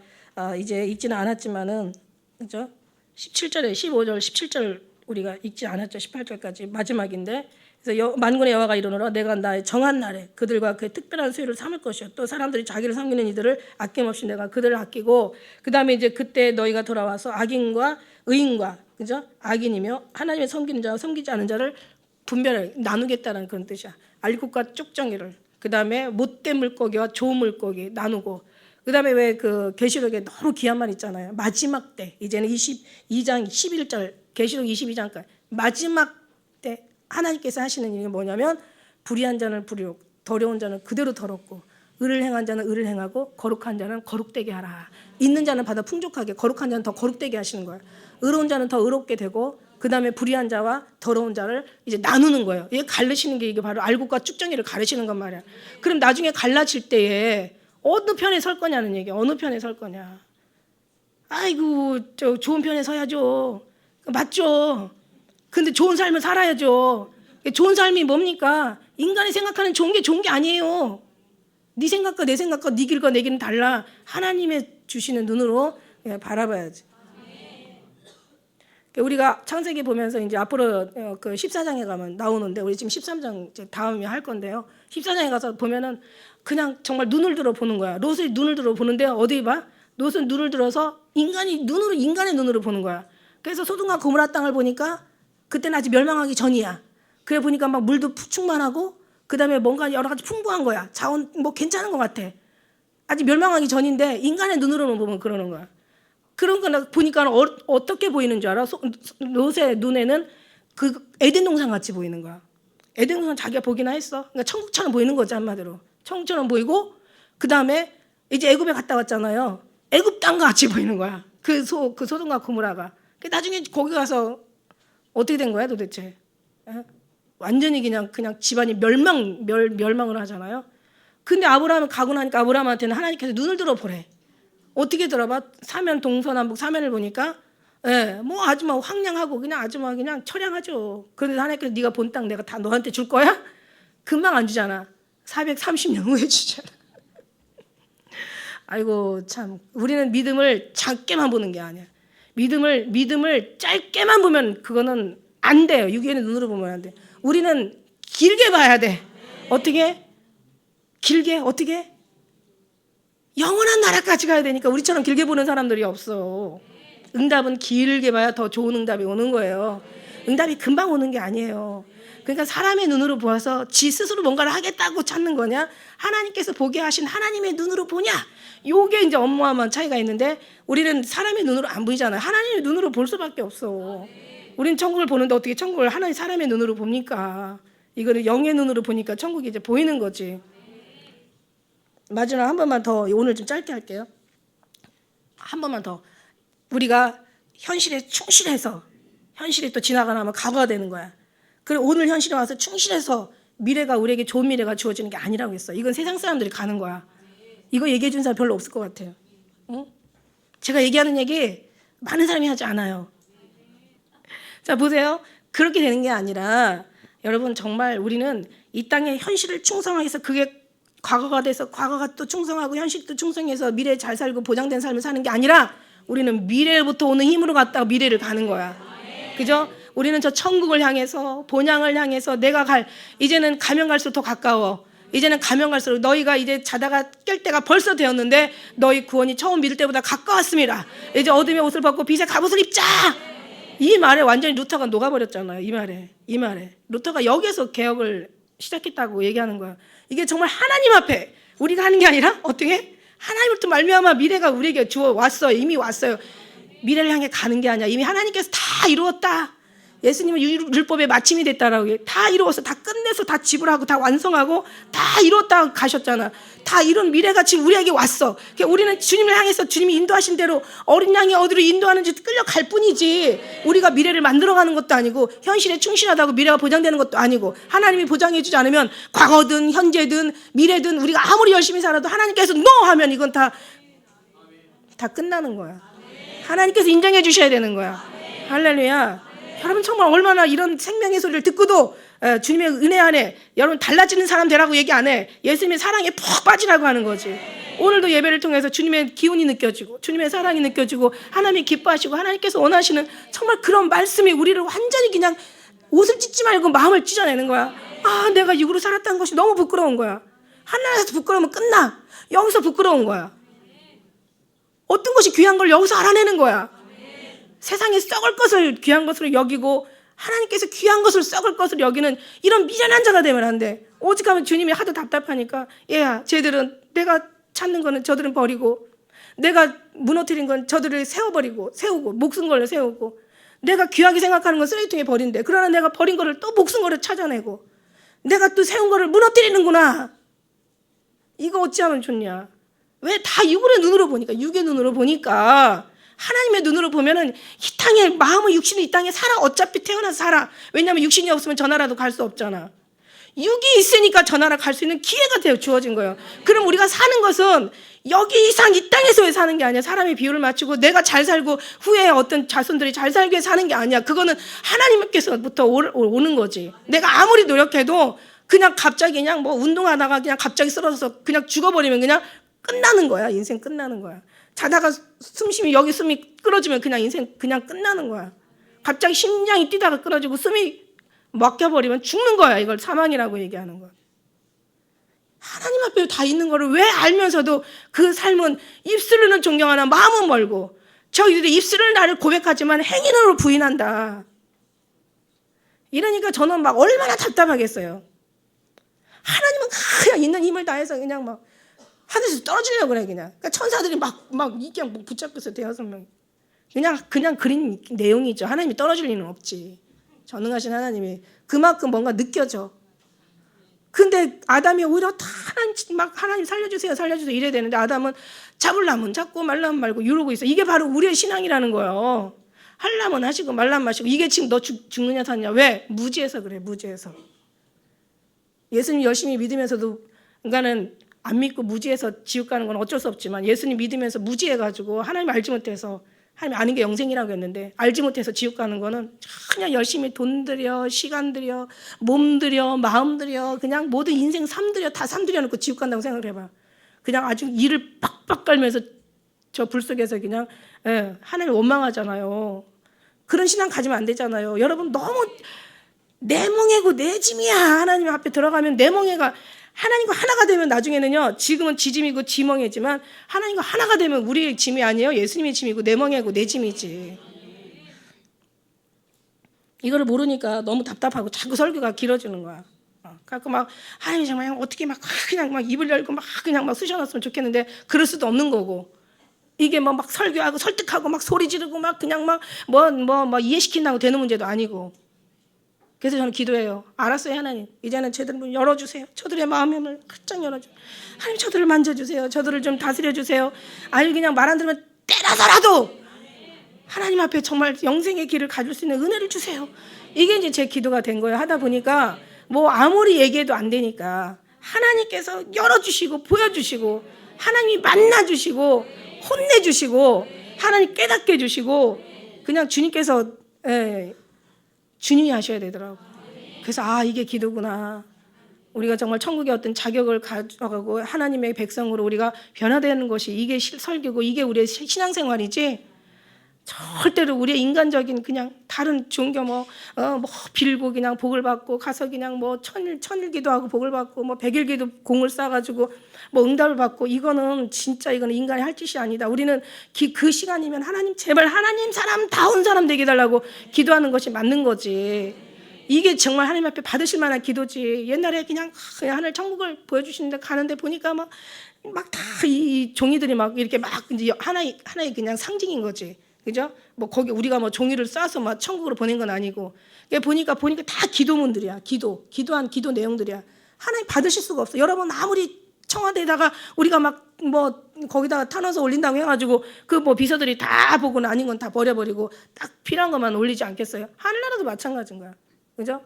A: 이제 읽지는 않았지만은 그죠? 17절에 15절, 17절 우리가 읽지 않았죠. 18절까지 마지막인데 그래서 만군의 여호와가 이르노라 내가 나의 정한 날에 그들과 그의 특별한 수요를 삼을 것이요 또 사람들이 자기를 섬기는 이들을 아낌없이 내가 그들을 아끼고 그다음에 이제 그때 너희가 돌아와서 악인과 의인과 그죠? 악인이며 하나님의 섬기는 자와 섬기지 않는 자를 분별을 나누겠다는 그런 뜻이야. 알곡과 쭉정이를 그다음에 못된 물고기와 좋은 물고기 나누고 그다음에 왜 그 계시록에 너무 귀한 말 있잖아요. 마지막 때 이제는 22장 11절 계시록 22장까지 마지막 때 하나님께서 하시는 일이 뭐냐면 불의한 자는 불의하고 더러운 자는 그대로 더럽고 의를 행한 자는 의를 행하고 거룩한 자는 거룩되게 하라. 있는 자는 받아 풍족하게 거룩한 자는 더 거룩되게 하시는 거예요. 의로운 자는 더 의롭게 되고 그 다음에 불의한 자와 더러운 자를 이제 나누는 거예요. 이게 가르치는 게 이게 바로 알곡과 쭉정이를 가르치는 건 말이야. 그럼 나중에 갈라질 때에 어느 편에 설 거냐는 얘기야. 어느 편에 설 거냐. 아이고 저 좋은 편에 서야죠. 맞죠. 근데 좋은 삶을 살아야죠. 좋은 삶이 뭡니까? 인간이 생각하는 좋은 게 좋은 게 아니에요. 네 생각과 내 생각과 네 길과 내 길은 달라. 하나님의 주시는 눈으로 바라봐야지. 우리가 창세기 보면서 이제 앞으로 그 14장에 가면 나오는데 우리 지금 13장 이제 다음에 할 건데요. 14장에 가서 보면은 그냥 정말 눈을 들어 보는 거야. 롯이 눈을 들어 보는데 어디 봐? 롯은 눈을 들어서 인간의 눈으로 보는 거야. 그래서 소돔과 고모라 땅을 보니까 그때는 아직 멸망하기 전이야. 그래 보니까 막 물도 충만하고 그다음에 뭔가 여러 가지 풍부한 거야. 자원 뭐 괜찮은 것 같아. 아직 멸망하기 전인데 인간의 눈으로만 보면 그러는 거야. 그런 거 보니까 어떻게 보이는 줄 알아? 롯의 눈에는 그 에덴 동산 같이 보이는 거야. 에덴 동산 자기가 보기나 했어. 그러니까 천국처럼 보이는 거지 한마디로. 천국처럼 보이고 그 다음에 이제 애굽에 갔다 왔잖아요. 애굽 땅과 같이 보이는 거야. 그 소돔과 고모라가. 나중에 거기 가서 어떻게 된 거야 도대체? 완전히 그냥 집안이 멸망을 하잖아요. 근데 아브라함은 가고 나니까 아브라함한테는 하나님께서 눈을 들어보래. 어떻게 들어봐? 사면 동서남북 사면을 보니까 뭐 아주 막 황량하고 그냥 아주 막 그냥 처량하죠. 그런데 하나님께서 네가 본 땅 내가 다 너한테 줄 거야? 금방 안 주잖아. 430년 후에 주잖아. 아이고 참 우리는 믿음을 작게만 보는 게 아니야. 믿음을 짧게만 보면 그거는 안 돼요. 육의 눈으로 보면 안 돼. 우리는 길게 봐야 돼. 어떻게? 길게 어떻게? 영원한 나라까지 가야 되니까 우리처럼 길게 보는 사람들이 없어. 응답은 길게 봐야 더 좋은 응답이 오는 거예요. 응답이 금방 오는 게 아니에요. 그러니까 사람의 눈으로 보아서 지 스스로 뭔가를 하겠다고 찾는 거냐? 하나님께서 보게 하신 하나님의 눈으로 보냐? 요게 이제 어마어마한 차이가 있는데 우리는 사람의 눈으로 안 보이잖아요. 하나님의 눈으로 볼 수밖에 없어. 우리는 천국을 보는데 어떻게 천국을 하나님 사람의 눈으로 봅니까? 이거는 영의 눈으로 보니까 천국이 이제 보이는 거지. 마지막 한 번만 더 오늘 좀 짧게 할게요. 한 번만 더 우리가 현실에 충실해서 현실이 또 지나가면 과거가 되는 거야. 그래 오늘 현실에 와서 충실해서 미래가 우리에게 좋은 미래가 주어지는 게 아니라고 했어. 이건 세상 사람들이 가는 거야. 이거 얘기해 준 사람 별로 없을 것 같아요. 응? 제가 얘기하는 얘기 많은 사람이 하지 않아요. 자 보세요. 그렇게 되는 게 아니라 여러분 정말 우리는 이 땅의 현실을 충성하기 위해서 그게 과거가 돼서 과거가 또 충성하고 현실도 충성해서 미래에 잘 살고 보장된 삶을 사는 게 아니라 우리는 미래로부터 오는 힘으로 갔다가 미래를 가는 거야. 그죠? 우리는 저 천국을 향해서 본향을 향해서 내가 이제는 가면 갈수록 더 가까워. 이제는 가면 갈수록 너희가 이제 자다가 깰 때가 벌써 되었는데 너희 구원이 처음 믿을 때보다 가까웠습니다. 이제 어둠의 옷을 벗고 빛의 갑옷을 입자. 이 말에 완전히 루터가 녹아버렸잖아요. 이 말에 루터가 여기서 개혁을 시작했다고 얘기하는 거야. 이게 정말 하나님 앞에 우리가 하는 게 아니라 어떻게? 하나님으로부터 말미암아 미래가 우리에게 주어 왔어요. 이미 왔어요. 미래를 향해 가는 게 아니야. 이미 하나님께서 다 이루었다. 예수님은 율법의 마침이 됐다라고 다 이루었어. 다 끝내서 다 지불하고 다 완성하고 다 이루었다 가셨잖아. 다 이룬 미래가 지금 우리에게 왔어. 그러니까 우리는 주님을 향해서 주님이 인도하신 대로 어린 양이 어디로 인도하는지 끌려갈 뿐이지 우리가 미래를 만들어가는 것도 아니고 현실에 충실하다고 미래가 보장되는 것도 아니고 하나님이 보장해주지 않으면 과거든 현재든 미래든 우리가 아무리 열심히 살아도 하나님께서 NO 하면 이건 다 끝나는 거야. 하나님께서 인정해 주셔야 되는 거야. 할렐루야. 여러분 정말 얼마나 이런 생명의 소리를 듣고도 주님의 은혜 안에 여러분 달라지는 사람 되라고 얘기 안 해. 예수님의 사랑에 푹 빠지라고 하는 거지. 오늘도 예배를 통해서 주님의 기운이 느껴지고 주님의 사랑이 느껴지고 하나님이 기뻐하시고 하나님께서 원하시는 정말 그런 말씀이 우리를 완전히 그냥 옷을 찢지 말고 마음을 찢어내는 거야. 아 내가 육으로 살았다는 것이 너무 부끄러운 거야. 하나님에서 부끄러우면 끝나. 여기서 부끄러운 거야. 어떤 것이 귀한 걸 여기서 알아내는 거야. 세상에 썩을 것을 귀한 것으로 여기고 하나님께서 귀한 것을 썩을 것으로 여기는 이런 미련한 자가 되면 안 돼. 오직하면 주님이 하도 답답하니까 얘야 쟤들은 내가 찾는 거는 저들은 버리고 내가 무너뜨린 건 저들을 세우고 목숨 걸려 세우고 내가 귀하게 생각하는 건 쓰레기통에 버린대. 그러나 내가 버린 거를 또 목숨 걸려 찾아내고 내가 또 세운 거를 무너뜨리는구나. 이거 어찌하면 좋냐. 왜 다 육의 눈으로 보니까 하나님의 눈으로 보면은 이 땅에 마음의 육신이 이 땅에 살아. 어차피 태어나서 살아. 왜냐하면 육신이 없으면 저 나라도 갈 수 없잖아. 육이 있으니까 저 나라 갈 수 있는 기회가 주어진 거예요. 그럼 우리가 사는 것은 여기 이상 이 땅에서의 사는 게 아니야. 사람의 비율을 맞추고 내가 잘 살고 후에 어떤 자손들이 잘 살게 사는 게 아니야. 그거는 하나님께서부터 오는 거지. 내가 아무리 노력해도 그냥 갑자기 그냥 뭐 운동하다가 그냥 갑자기 쓰러져서 그냥 죽어버리면 그냥 끝나는 거야. 인생 끝나는 거야. 자다가 여기 숨이 끌어지면 그냥 인생 그냥 끝나는 거야. 갑자기 심장이 뛰다가 끊어지고 숨이 막혀버리면 죽는 거야. 이걸 사망이라고 얘기하는 거야. 하나님 앞에 다 있는 거를 왜 알면서도 그 삶은 입술로는 존경하나 마음은 멀고, 저희들이 입술은 나를 고백하지만 행위로 부인한다. 이러니까 저는 막 얼마나 답답하겠어요. 하나님은 그냥 있는 힘을 다해서 그냥 막 하늘에서 떨어지려고 그래. 그러니까 천사들이 막 이게 뭐 붙잡혀서 대여섯 명. 그냥 그린 내용이죠. 하나님이 떨어질 리는 없지. 전능하신 하나님이 그만큼 뭔가 느껴져. 근데 아담이 오히려 다 하나님 살려주세요 이래야 되는데, 아담은 잡으려면 잡고 말라면 말고 이러고 있어. 이게 바로 우리의 신앙이라는 거예요. 하려면 하시고 말라면 마시고. 이게 지금 너 죽느냐 사느냐. 왜? 무지해서 그래. 무지해서. 예수님 열심히 믿으면서도 인간은 안 믿고 무지해서 지옥 가는 건 어쩔 수 없지만, 예수님 믿으면서 무지해가지고 하나님 알지 못해서, 하나님 아는 게 영생이라고 했는데 알지 못해서 지옥 가는 거는 그냥 열심히 돈 들여, 시간 들여, 몸 들여, 마음 들여, 그냥 모든 인생 삶 들여, 다 삶 들여놓고 지옥 간다고 생각을 해봐. 그냥 아주 이를 빡빡 깔면서 저 불 속에서 그냥 하나님 원망하잖아요. 그런 신앙 가지면 안 되잖아요. 여러분, 너무 내 멍에고 내 짐이야. 하나님 앞에 들어가면 내 멍에가 하나님과 하나가 되면 나중에는요, 지금은 지짐이고 지멍이지만 하나님과 하나가 되면 우리의 짐이 아니에요. 예수님의 짐이고 내 멍에고 내 짐이지. 이거를 모르니까 너무 답답하고 자꾸 설교가 길어지는 거야. 그래서 막 하나님 정말 어떻게 막 그냥 막 입을 열고 막 그냥 막 쑤셔놨으면 좋겠는데 그럴 수도 없는 거고, 이게 막 설교하고 설득하고 막 소리 지르고 막 그냥 막 뭐 이해시킨다고 되는 문제도 아니고. 그래서 저는 기도해요. 알았어요, 하나님. 이제는 저들 문 열어주세요. 저들의 마음을 활짝 열어주세요. 하나님, 저들을 만져주세요. 저들을 좀 다스려주세요. 아니 그냥 말 안 들으면 때려서라도 하나님 앞에 정말 영생의 길을 가질 수 있는 은혜를 주세요. 이게 이제 제 기도가 된 거예요. 하다 보니까 뭐 아무리 얘기해도 안 되니까 하나님께서 열어주시고 보여주시고, 하나님이 만나주시고 혼내주시고, 하나님 깨닫게 해주시고, 그냥 주님께서 주님이 하셔야 되더라고. 그래서 이게 기도구나. 우리가 정말 천국의 어떤 자격을 가져가고 하나님의 백성으로 우리가 변화되는 것이 이게 설교고 이게 우리의 신앙생활이지, 절대로 우리의 인간적인 그냥 다른 종교 뭐 빌고 그냥 복을 받고 가서 그냥 뭐 천일 기도하고 복을 받고 뭐 백일 기도 공을 쌓아가지고 뭐 응답을 받고, 이거는 진짜 이거는 인간이 할 짓이 아니다. 우리는 그 시간이면 하나님 제발 하나님 사람다운 사람 되게 해달라고 기도하는 것이 맞는 거지. 이게 정말 하나님 앞에 받으실 만한 기도지. 옛날에 그냥 하늘 천국을 보여주시는데 가는데 보니까 막 다 이 종이들이 막 이렇게 막 이제 하나의 그냥 상징인 거지. 그죠? 뭐 거기 우리가 뭐 종이를 싸서 막 천국으로 보낸 건 아니고, 보니까 다 기도문들이야. 기도한 기도 내용들이야. 하나님 받으실 수가 없어. 여러분, 아무리 청와대에다가 우리가 막 뭐 거기다가 타넣어서 올린다고 해가지고 그 뭐 비서들이 다 보고는 아닌 건 다 버려버리고 딱 필요한 것만 올리지 않겠어요? 하늘나라도 마찬가지인 거야. 그죠?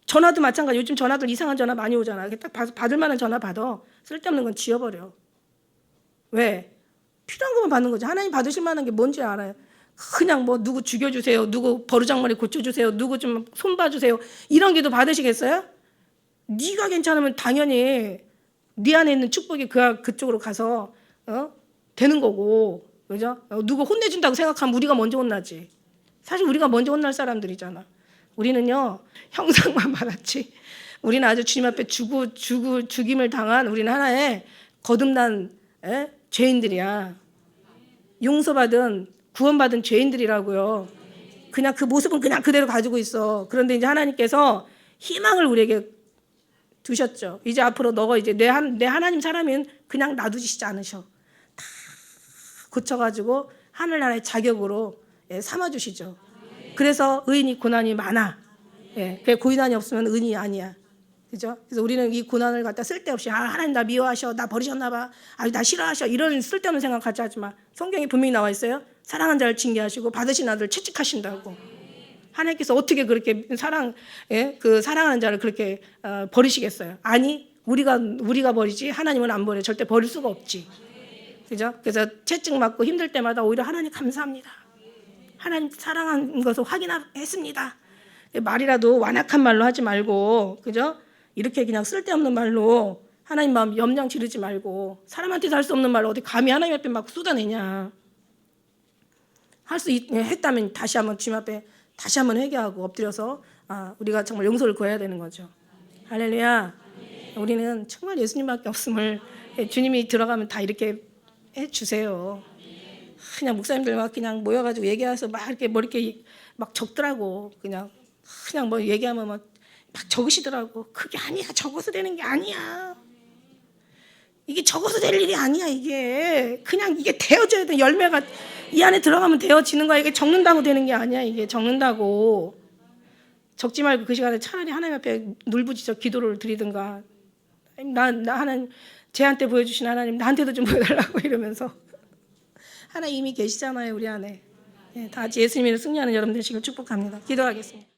A: 전화도 마찬가지. 요즘 전화들 이상한 전화 많이 오잖아. 딱 받을 만한 전화 받아. 쓸데없는 건 지워버려. 왜? 필요한 것만 받는 거지. 하나님 받으실 만한 게 뭔지 알아요. 그냥 뭐 누구 죽여주세요, 누구 버르장머리 고쳐주세요, 누구 좀 손봐주세요, 이런 기도 받으시겠어요? 네가 괜찮으면 당연히 네 안에 있는 축복이 그쪽으로 가서 되는 거고, 그죠? 누구 혼내준다고 생각하면 우리가 먼저 혼나지. 사실 우리가 먼저 혼날 사람들이잖아. 우리는요 형상만 받았지. 우리는 아주 주님 앞에 죽임을 당한, 우리는 하나의 거듭난 죄인들이야. 용서받은 구원받은 죄인들이라고요. 그냥 그 모습은 그냥 그대로 가지고 있어. 그런데 이제 하나님께서 희망을 우리에게 두셨죠. 이제 앞으로 너가 이제 내 하나님 사람은 그냥 놔두시지 않으셔. 다 고쳐가지고 하늘나라의 자격으로 삼아주시죠. 그래서 의인이 고난이 많아. 고난이 없으면 의인이 아니야. 그죠? 그래서 우리는 이 고난을 갖다 쓸데없이 하나님 나 미워하셔, 나 버리셨나 봐, 나 싫어하셔, 이런 쓸데없는 생각 갖지 하지 마. 성경에 분명히 나와 있어요. 사랑한 자를 징계하시고 받으신 아들을 채찍하신다고. 하나님께서 어떻게 그렇게 그 사랑하는 자를 그렇게 버리시겠어요? 아니, 우리가 버리지 하나님은 안 버려. 절대 버릴 수가 없지. 그죠? 그래서 채찍 맞고 힘들 때마다 오히려 하나님 감사합니다. 하나님 사랑한 것을 확인했습니다. 말이라도 완악한 말로 하지 말고, 그죠? 이렇게 그냥 쓸데없는 말로 하나님 마음 염려 지르지 말고, 사람한테도 할 수 없는 말로 어디 감히 하나님 앞에 막 쏟아내냐. 할 수 했다면 다시 한번 주님 앞에 다시 한번 회개하고 엎드려서 우리가 정말 용서를 구해야 되는 거죠. 할렐루야. 우리는 정말 예수님밖에 없음을 주님이 들어가면 다 이렇게 해주세요. 그냥 목사님들과 그냥 모여가지고 얘기해서 막 이렇게 뭐 이렇게 막 적더라고. 그냥 뭐 얘기하면 막 적으시더라고. 그게 아니야. 적어서 되는 게 아니야. 이게 적어서 될 일이 아니야. 이게 그냥 이게 되어져야 돼. 열매가 이 안에 들어가면 되어지는 거야. 이게 적는다고 되는 게 아니야. 이게 적는다고. 적지 말고 그 시간에 차라리 하나님 앞에 눌부짖어 기도를 드리든가. 나 하나님 쟤한테 보여주신 하나님 나한테도 좀 보여달라고 이러면서 하나님 이미 계시잖아요. 우리 안에. 다 같이 예수님을 승리하는 여러분 되시길 축복합니다. 기도하겠습니다.